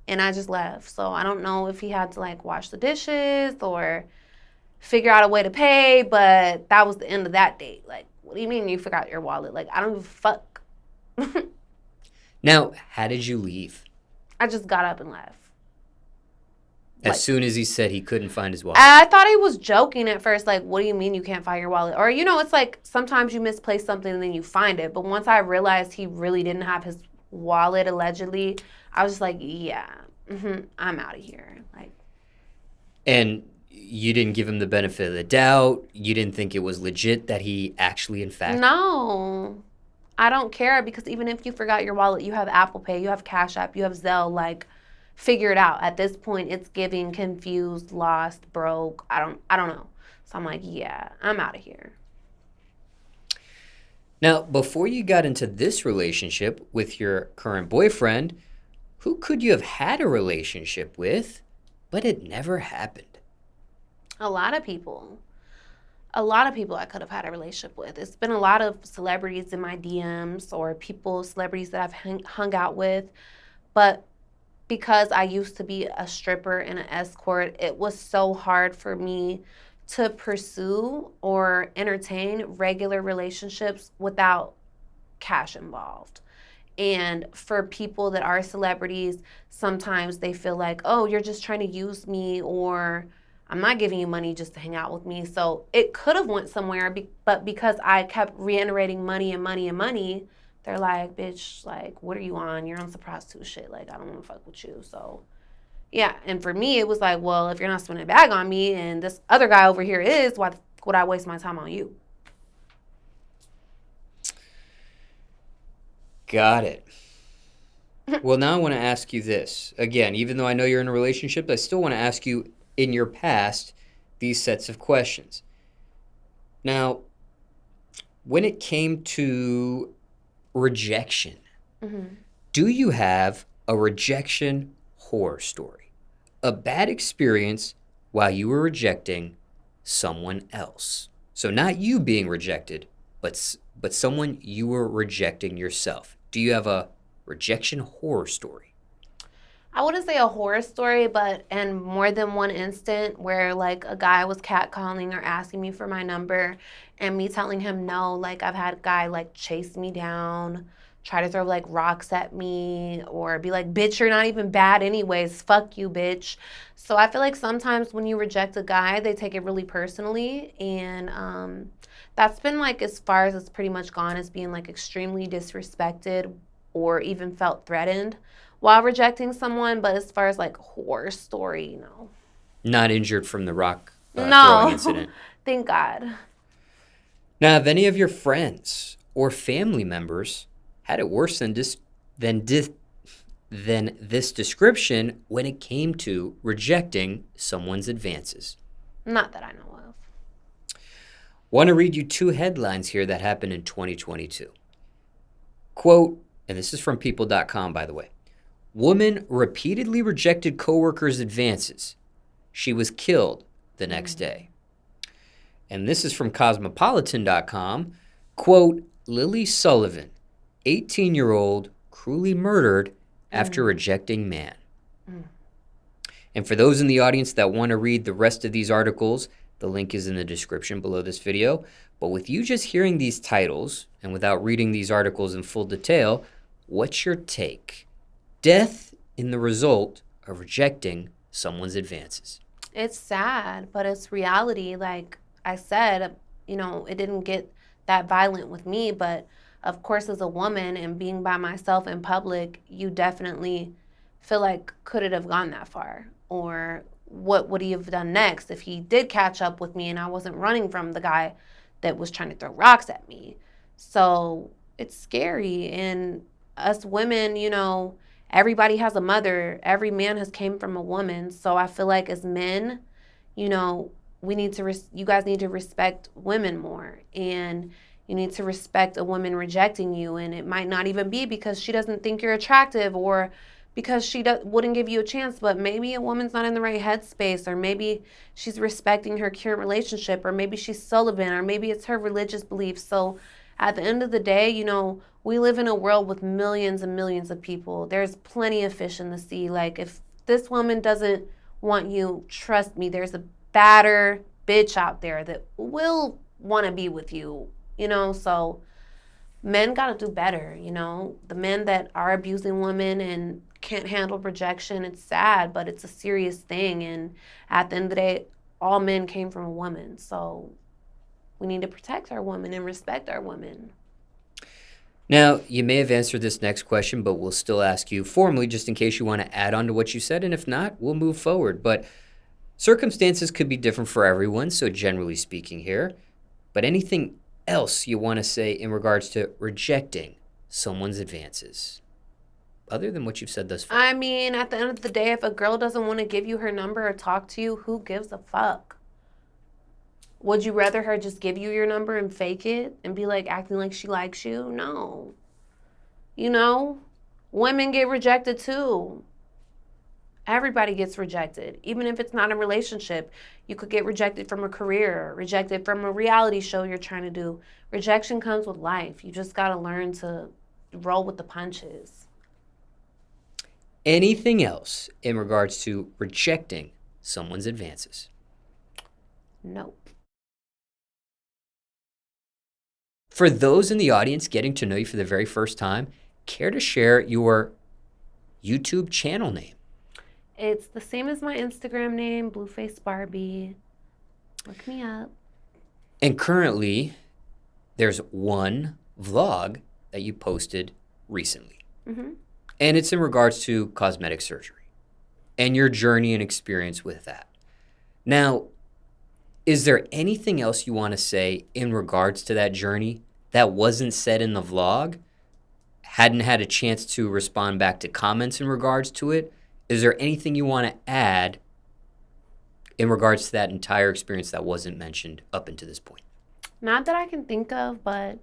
And I just left. So I don't know if he had to, like, wash the dishes or figure out a way to pay, but that was the end of that date. Like, what do you mean you forgot your wallet? Like, I don't give a fuck. Now, how did you leave? I just got up and left. As soon as he said he couldn't find his wallet. I thought he was joking at first. Like, what do you mean you can't find your wallet? Or, it's like sometimes you misplace something and then you find it. But once I realized he really didn't have his wallet, allegedly, I was just like, yeah, I'm out of here. Like, and you didn't give him the benefit of the doubt. You didn't think it was legit that he actually, in fact. No, I don't care, because even if you forgot your wallet, you have Apple Pay, you have Cash App, you have Zelle. Like, figure it out. At this point, it's giving confused, lost, broke. I don't know. So I'm like, yeah, I'm out of here. Now, before you got into this relationship with your current boyfriend, who could you have had a relationship with, but it never happened? A lot of people. A lot of people I could have had a relationship with. It's been a lot of celebrities in my DMs, or celebrities that I've hung out with. But because I used to be a stripper and an escort, it was so hard for me to pursue or entertain regular relationships without cash involved. And for people that are celebrities, sometimes they feel like, oh, you're just trying to use me, or I'm not giving you money just to hang out with me. So it could have went somewhere, but because I kept reiterating money and money and money, they're like, bitch, like, what are you on? You're on some prostitute shit. Like, I don't want to fuck with you. So, yeah. And for me, it was like, well, if you're not spending a bag on me and this other guy over here is, why would I waste my time on you? Got it. Well, now I want to ask you this. Again, even though I know you're in a relationship, I still want to ask you, in your past, these sets of questions. Now, when it came to rejection, do you have a rejection horror story? A bad experience while you were rejecting someone else. So not you being rejected, but someone you were rejecting yourself. Do you have a rejection horror story? I wouldn't say a horror story, but in more than one instant where like a guy was catcalling or asking me for my number and me telling him no. Like, I've had a guy like chase me down, try to throw like rocks at me, or be like, bitch, you're not even bad anyways. Fuck you, bitch. So I feel like sometimes when you reject a guy, they take it really personally. And that's been like as far as it's pretty much gone, as being like extremely disrespected or even felt threatened while rejecting someone. But as far as like horror story, no. Not injured from the rock throwing No, incident. thank God. Now, have any of your friends or family members had it worse than this description when it came to rejecting someone's advances? Not that I know of. Want to read you two headlines here that happened in 2022. Quote, and this is from people.com, by the way. Woman repeatedly rejected coworkers' advances. She was killed the next day. And this is from cosmopolitan.com. Quote, Lily Sullivan, 18-year-old, cruelly murdered after rejecting man. And for those in the audience that want to read the rest of these articles, the link is in the description below this video. But with you just hearing these titles and without reading these articles in full detail, what's your take? Death in the result of rejecting someone's advances. It's sad, but it's reality. Like I said, you know, it didn't get that violent with me, but of course, as a woman and being by myself in public, you definitely feel like, could it have gone that far? Or what would he have done next if he did catch up with me and I wasn't running from the guy that was trying to throw rocks at me? So it's scary. And us women, you know, everybody has a mother. Every man has came from a woman. So I feel like as men, you know, we need to, you guys need to respect women more. And you need to respect a woman rejecting you. And it might not even be because she doesn't think you're attractive or because she wouldn't give you a chance, but maybe a woman's not in the right headspace, or maybe she's respecting her current relationship, or maybe she's celibate, or maybe it's her religious beliefs. So at the end of the day, you know, we live in a world with millions and millions of people. There's plenty of fish in the sea. Like, if this woman doesn't want you, trust me, there's a badder bitch out there that will want to be with you, you know? So men got to do better, you know? The men that are abusing women and can't handle rejection, it's sad, but it's a serious thing. And at the end of the day, all men came from a woman. So we need to protect our women and respect our women. Now, you may have answered this next question, but we'll still ask you formally just in case you want to add on to what you said. And if not, we'll move forward. But Circumstances could be different for everyone, so generally speaking here, but anything else you want to say in regards to rejecting someone's advances, other than what you've said thus far? I mean, at the end of the day, if a girl doesn't want to give you her number or talk to you, who gives a fuck? Would you rather her just give you your number and fake it and be like acting like she likes you? No. You know, women get rejected too. Everybody gets rejected. Even if it's not a relationship, you could get rejected from a career, rejected from a reality show you're trying to do. Rejection comes with life. You just got to learn to roll with the punches. Anything else in regards to rejecting someone's advances? Nope. For those in the audience getting to know you for the very first time, care to share your YouTube channel name? It's the same as my Instagram name, Blueface Barbie. Look me up. And currently, there's one vlog that you posted recently. Mm-hmm. And it's in regards to cosmetic surgery and your journey and experience with that. Now, is there anything else you want to say in regards to that journey that wasn't said in the vlog? Hadn't had a chance to respond back to comments in regards to it? Is there anything you want to add in regards to that entire experience that wasn't mentioned up until this point? Not that I can think of, but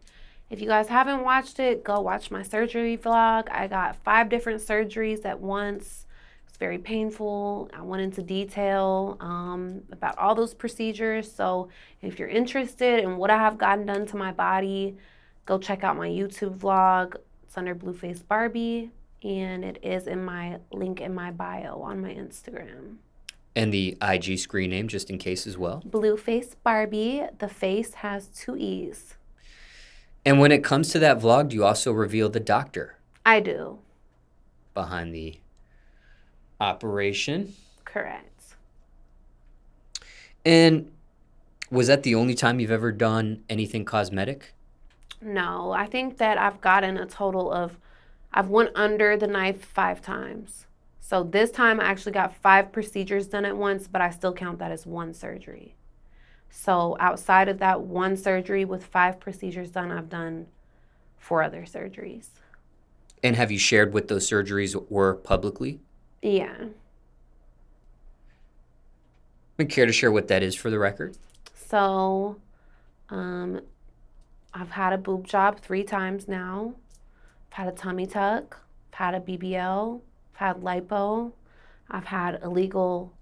if you guys haven't watched it, go watch my surgery vlog. I got 5 different surgeries at once. It's very painful. I went into detail about all those procedures. So if you're interested in what I have gotten done to my body, go check out my YouTube vlog. It's under Blueface Barbie, and it is in my link in my bio on my Instagram. And the IG screen name, just in case as well? Blueface Barbie. The face has 2 E's. And when it comes to that vlog, do you also reveal the doctor I do. behind the operation? Correct. And was that the only time you've ever done anything cosmetic? No, I think that I've gotten a total of, I've went under the knife 5 times. So this time I actually got 5 procedures done at once, but I still count that as 1 surgery. So outside of that 1 surgery with 5 procedures done, I've done 4 other surgeries. And have you shared what those surgeries were publicly? Yeah. Would you care to share what that is for the record? So I've had a boob job 3 times now. I've had a tummy tuck. I've had a BBL. I've had lipo. I've had illegal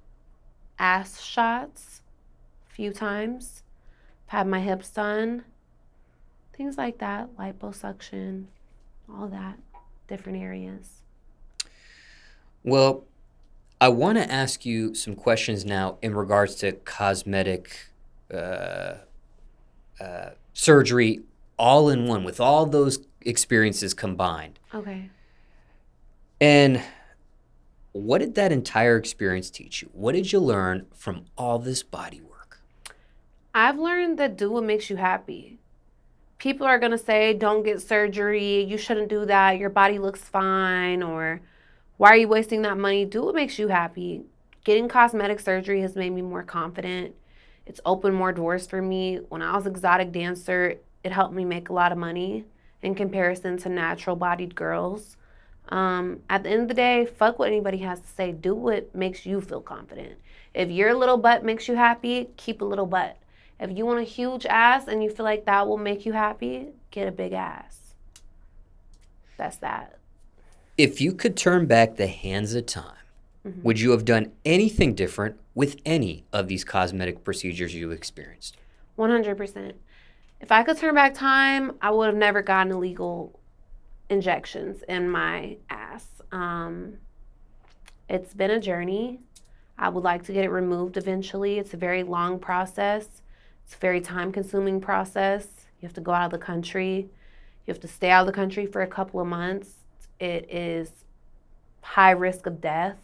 ass shots a few times. I've had my hips done. Things like that. Liposuction. All that. Different areas. Well, I want to ask you some questions now in regards to cosmetic surgery all in one, with all those experiences combined. Okay. And what did that entire experience teach you? What did you learn from all this body work? I've learned that do what makes you happy. People are going to say, don't get surgery. You shouldn't do that. Your body looks fine. Or why are you wasting that money? Do what makes you happy. Getting cosmetic surgery has made me more confident. It's opened more doors for me. When I was an exotic dancer, it helped me make a lot of money in comparison to natural-bodied girls. At the end of the day, fuck what anybody has to say. Do what makes you feel confident. If your little butt makes you happy, keep a little butt. If you want a huge ass and you feel like that will make you happy, get a big ass. That's that. If you could turn back the hands of time, would you have done anything different with any of these cosmetic procedures you experienced? 100%. If I could turn back time, I would have never gotten illegal injections in my ass. It's been a journey. I would like to get it removed eventually. It's a very long process. It's a very time-consuming process. You have to go out of the country. You have to stay out of the country for a couple of months. It is high risk of death,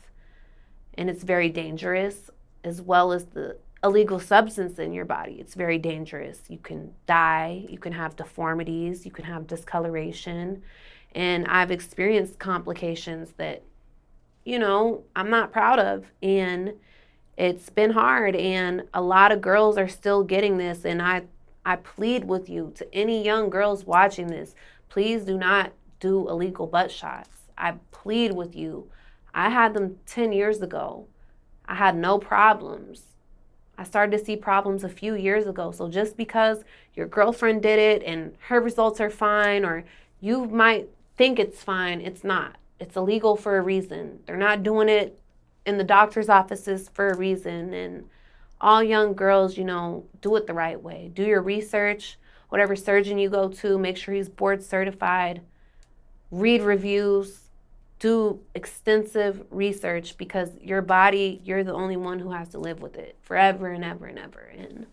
and it's very dangerous, as well as the illegal substance in your body. It's very dangerous. You can die. You can have deformities. You can have discoloration. And I've experienced complications that, I'm not proud of. And It's been hard, and a lot of girls are still getting this. And I plead with you, to any young girls watching this, please do not do illegal butt shots. I plead with you. I had them 10 years ago. I had no problems. I started to see problems a few years ago. So just because your girlfriend did it and her results are fine, or you might think it's fine, it's not. It's illegal for a reason. They're not doing it in the doctor's offices for a reason. And all young girls, do it the right way. Do your research. Whatever surgeon you go to, make sure he's board certified. Read reviews. Do extensive research, because your body, you're the only one who has to live with it forever and ever and ever. And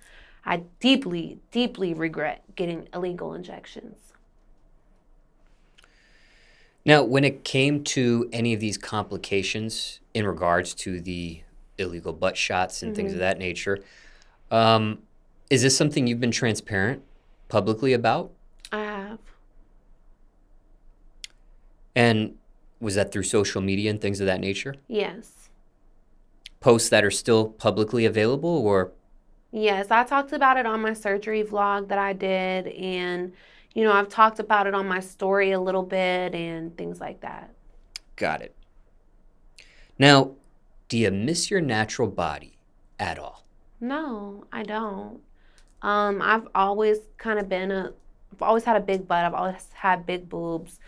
I deeply, deeply regret getting illegal injections. Now, when it came to any of these complications in regards to the illegal butt shots and things of that nature, is this something you've been transparent publicly about? I have. And was that through social media and things of that nature? Yes. Posts that are still publicly available, or? Yes, I talked about it on my surgery vlog that I did, and I've talked about it on my story a little bit and things like that. Got it. Now, do you miss your natural body at all? No, I don't. I've always I've always had a big butt. I've always had big boobs.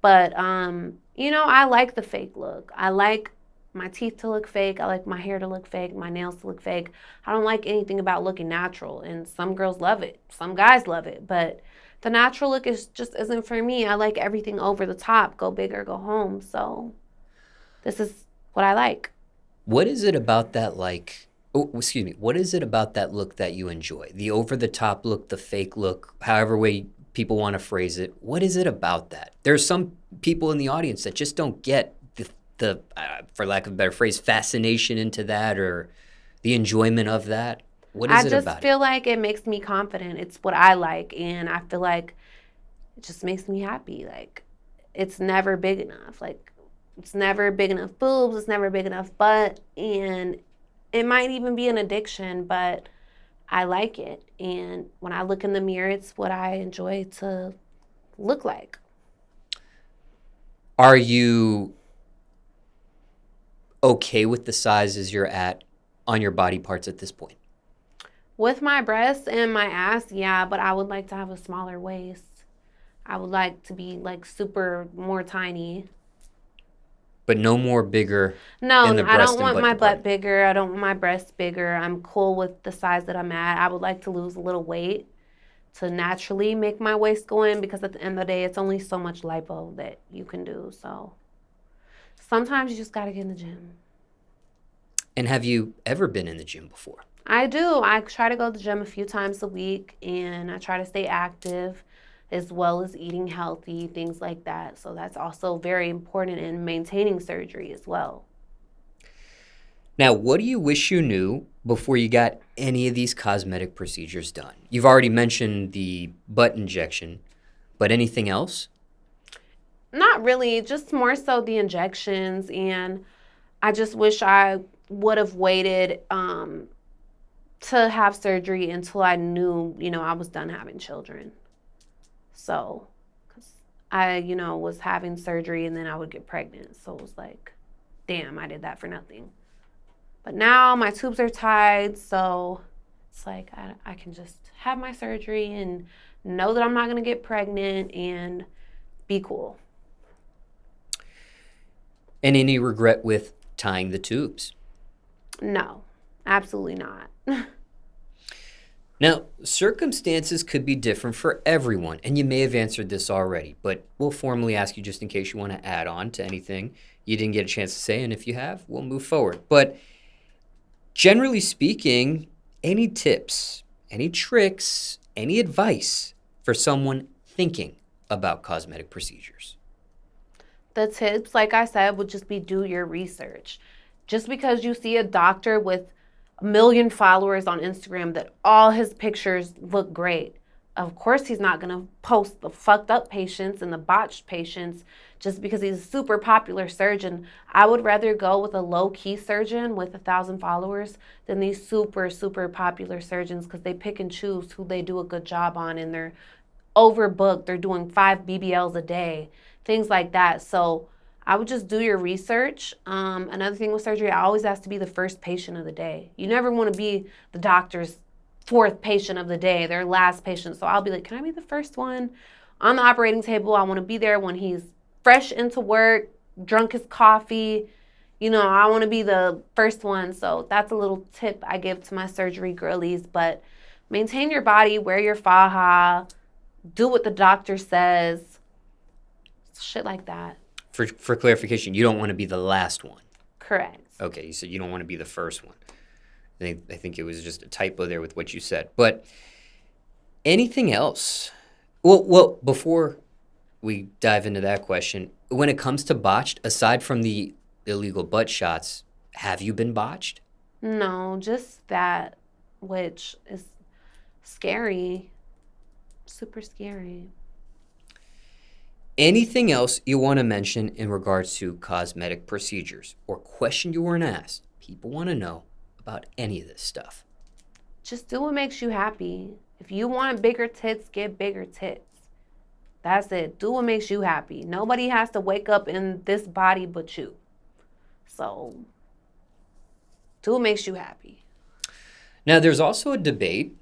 But, I like the fake look. I like my teeth to look fake. I like my hair to look fake, my nails to look fake. I don't like anything about looking natural. And some girls love it. Some guys love it. But the natural look just isn't for me. I like everything over the top. Go big or go home. So this is what I like. What is it about that, what is it about that look that you enjoy? The over-the-top look, the fake look, however way people want to phrase it. What is it about that? There's some people in the audience that just don't get the for lack of a better phrase, fascination into that, or the enjoyment of that. What is it about it? I just feel like it makes me confident. It's what I like, and I feel like it just makes me happy. Like, it's never big enough. Like, it's never big enough boobs. It's never big enough butt, and it might even be an addiction, but I like it. And when I look in the mirror, it's what I enjoy to look like. Are you okay with the sizes you're at on your body parts at this point? With my breasts and my ass, yeah, but I would like to have a smaller waist. I would like to be like super more tiny. But no more bigger No, in the I breast don't and want butt my department. butt bigger. I don't want my breasts bigger. I'm cool with the size that I'm at. I would like to lose a little weight to naturally make my waist go in, because at the end of the day, it's only so much lipo that you can do. So sometimes you just got to get in the gym. And have you ever been in the gym before? I do. I try to go to the gym a few times a week, and I try to stay active as well as eating healthy, things like that. So that's also very important in maintaining surgery as well. Now, what do you wish you knew before you got any of these cosmetic procedures done? You've already mentioned the butt injection, but anything else? Not really, just more so the injections, and I just wish I would have waited to have surgery until I knew, I was done having children. So, because I, was having surgery and then I would get pregnant. So it was like, damn, I did that for nothing. But now my tubes are tied, so it's like I can just have my surgery and know that I'm not going to get pregnant and be cool. And any regret with tying the tubes? No, absolutely not. Now, circumstances could be different for everyone, and you may have answered this already, but we'll formally ask you just in case you want to add on to anything you didn't get a chance to say, and if you have, we'll move forward. But generally speaking, any tips, any tricks, any advice for someone thinking about cosmetic procedures? The tips, like I said, would just be do your research. Just because you see a doctor with 1 million followers on Instagram that all his pictures look great, of course he's not going to post the fucked up patients and the botched patients just because he's a super popular surgeon. I would rather go with a low-key surgeon with 1,000 followers than these super, super popular surgeons because they pick and choose who they do a good job on, and they're overbooked. They're doing 5 BBLs a day, things like that. So I would just do your research. Another thing with surgery, I always ask to be the first patient of the day. You never want to be the doctor's 4th patient of the day, their last patient. So I'll be like, can I be the first one on the operating table? I want to be there when he's fresh into work, drunk his coffee. I want to be the first one. So that's a little tip I give to my surgery girlies. But maintain your body, wear your faja, do what the doctor says, shit like that. For clarification, you don't want to be the last one. Correct. Okay, you said you don't want to be the first one. I think it was just a typo there with what you said. But anything else? Well, before we dive into that question, when it comes to botched, aside from the illegal butt shots, have you been botched? No, just that, which is scary. Super scary. Anything else you want to mention in regards to cosmetic procedures or question you weren't asked? People want to know about any of this stuff. Just do what makes you happy. If you want bigger tits, get bigger tits. That's it. Do what makes you happy. Nobody has to wake up in this body but you. So, do what makes you happy. Now, there's also a debate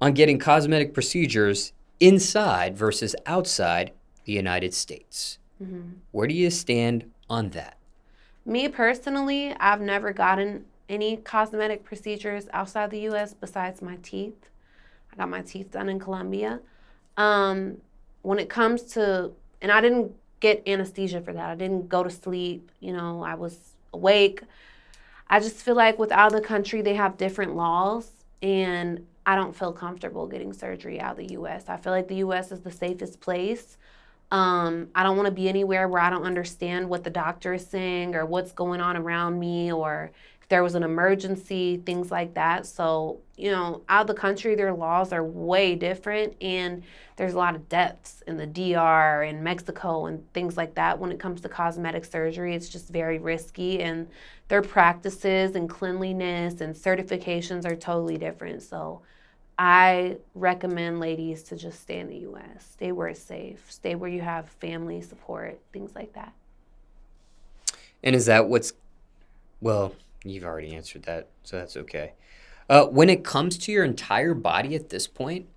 on getting cosmetic procedures inside versus outside the United States. Mm-hmm. Where do you stand on that? Me personally, I've never gotten any cosmetic procedures outside the U.S. besides my teeth. I got my teeth done in Colombia. When it comes to, and I didn't get anesthesia for that. I didn't go to sleep. I was awake. I just feel like with out of the country, they have different laws, and I don't feel comfortable getting surgery out of the U.S. I feel like the U.S. is the safest place. I don't want to be anywhere where I don't understand what the doctor is saying or what's going on around me, or if there was an emergency, things like that. So, out of the country, their laws are way different, and there's a lot of deaths in the DR and Mexico and things like that. When it comes to cosmetic surgery, it's just very risky, and their practices and cleanliness and certifications are totally different. So I recommend ladies to just stay in the U.S. Stay where it's safe. Stay where you have family support, things like that. And is that well, you've already answered that, so that's okay. When it comes to your entire body at this point,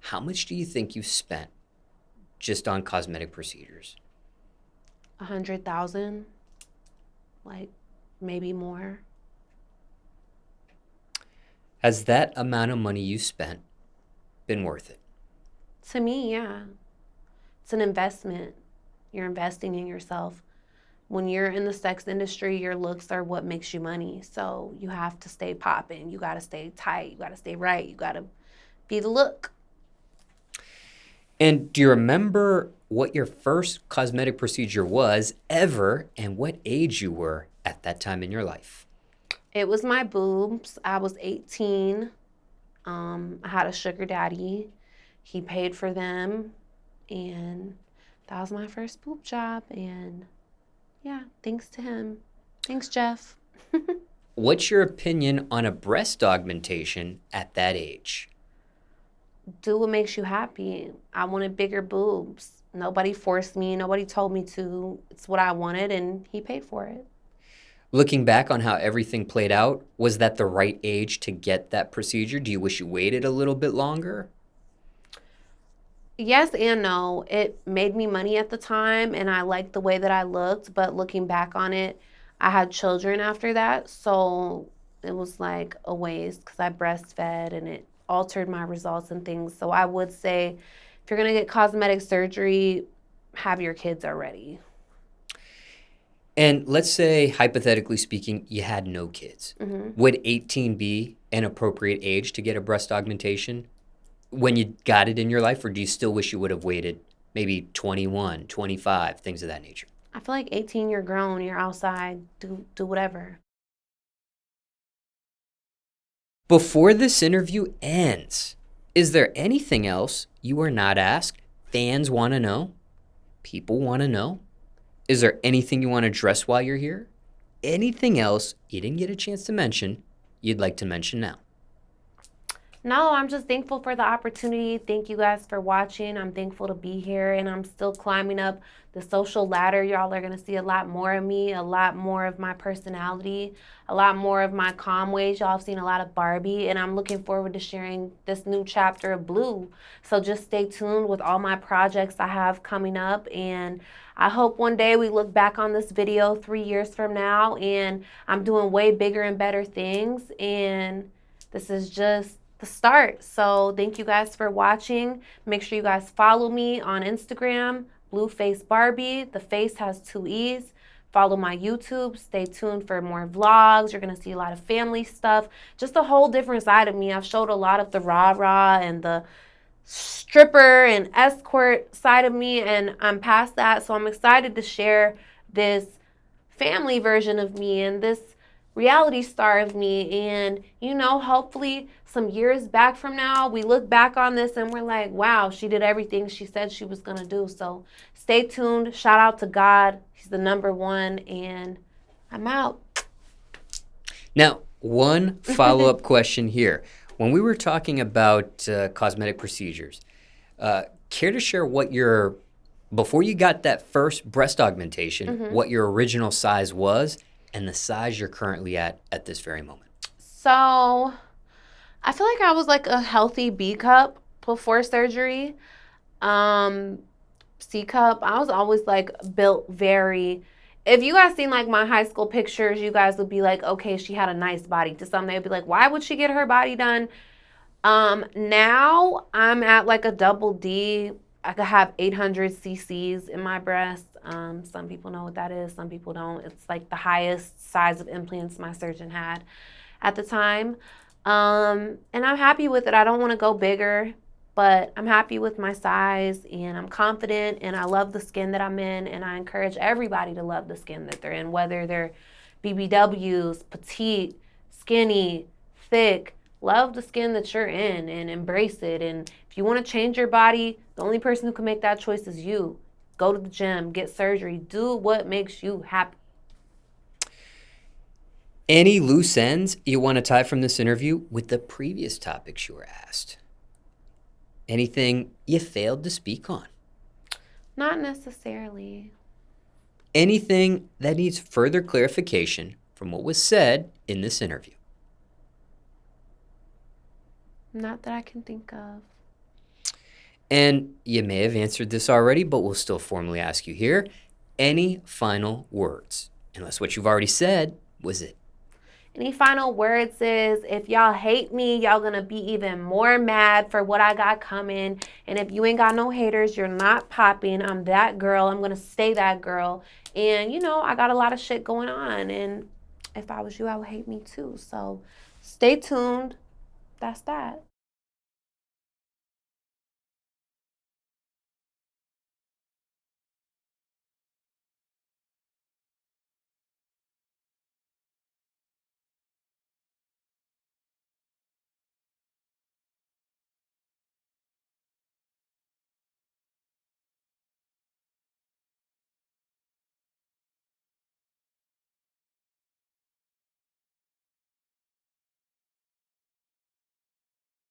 how much do you think you've spent just on cosmetic procedures? 100,000, like maybe more. Has that amount of money you spent been worth it? To me, yeah. It's an investment. You're investing in yourself. When you're in the sex industry, your looks are what makes you money. So you have to stay popping. You got to stay tight. You got to stay right. You got to be the look. And do you remember what your first cosmetic procedure was ever and what age you were at that time in your life? It was my boobs. I was 18. I had a sugar daddy. He paid for them, and that was my first boob job. And yeah, thanks to him. Thanks, Jeff. What's your opinion on a breast augmentation at that age? Do what makes you happy. I wanted bigger boobs. Nobody forced me. Nobody told me to. It's what I wanted, and he paid for it. Looking back on how everything played out, was that the right age to get that procedure? Do you wish you waited a little bit longer? Yes and no. It made me money at the time, and I liked the way that I looked. But looking back on it, I had children after that. So it was like a waste because I breastfed, and it altered my results and things. So I would say if you're going to get cosmetic surgery, have your kids already. And let's say, hypothetically speaking, you had no kids. Mm-hmm. Would 18 be an appropriate age to get a breast augmentation when you got it in your life, or do you still wish you would have waited maybe 21, 25, things of that nature? I feel like 18, you're grown, you're outside, do whatever. Before this interview ends, Is there anything else you were not asked? Fans want to know? People want to know? Is there anything you want to address while you're here? Anything else you didn't get a chance to mention you'd like to mention now? No, I'm just thankful for the opportunity. Thank you guys for watching. I'm thankful to be here, and I'm still climbing up the social ladder. Y'all are going to see a lot more of me, a lot more of my personality, a lot more of my calm ways. Y'all have seen a lot of Barbie, and I'm looking forward to sharing this new chapter of Blue. So just stay tuned with all my projects I have coming up, and I hope one day we look back on this video 3 years from now, and I'm doing way bigger and better things, and this is just the start. So thank you guys for watching. Make sure you guys follow me on Instagram, Blueface Barbie. The face has 2 E's. Follow my YouTube. Stay tuned for more vlogs. You're going to see a lot of family stuff. Just a whole different side of me. I've showed a lot of the rah-rah and the stripper and escort side of me, and I'm past that. So I'm excited to share this family version of me and this reality star of me. And, you know, hopefully some years back from now, we look back on this and we're like, wow, she did everything she said she was going to do. So stay tuned. Shout out to God. He's the #1, and I'm out. Now, one follow-up question here. When we were talking about cosmetic procedures, care to share what your, before you got that first breast augmentation, what your original size was and the size you're currently at this very moment? So I feel like I was like a healthy B cup before surgery. C cup, I was always like built very, if you guys seen like my high school pictures, you guys would be like, okay, she had a nice body. To some, they'd be like, why would she get her body done? Now I'm at like a double D. I could have 800 cc's in my breast. Some people know what that is. Some people don't. It's like the highest size of implants my surgeon had at the time. And I'm happy with it. I don't want to go bigger, but I'm happy with my size, and I'm confident, and I love the skin that I'm in, and I encourage everybody to love the skin that they're in, whether they're BBWs, petite, skinny, thick. Love the skin that you're in and embrace it. And if you want to change your body, the only person who can make that choice is you. Go to the gym, get surgery, do what makes you happy. Any loose ends you want to tie from this interview with the previous topics you were asked? Anything you failed to speak on? Not necessarily. Anything that needs further clarification from what was said in this interview? Not that I can think of. And you may have answered this already, but we'll still formally ask you here. Any final words? Unless what you've already said was it. Any final words is, if y'all hate me, y'all gonna be even more mad for what I got coming. And if you ain't got no haters, you're not popping. I'm that girl. I'm gonna stay that girl. And, you know, I got a lot of shit going on. And if I was you, I would hate me too. So stay tuned. That's that.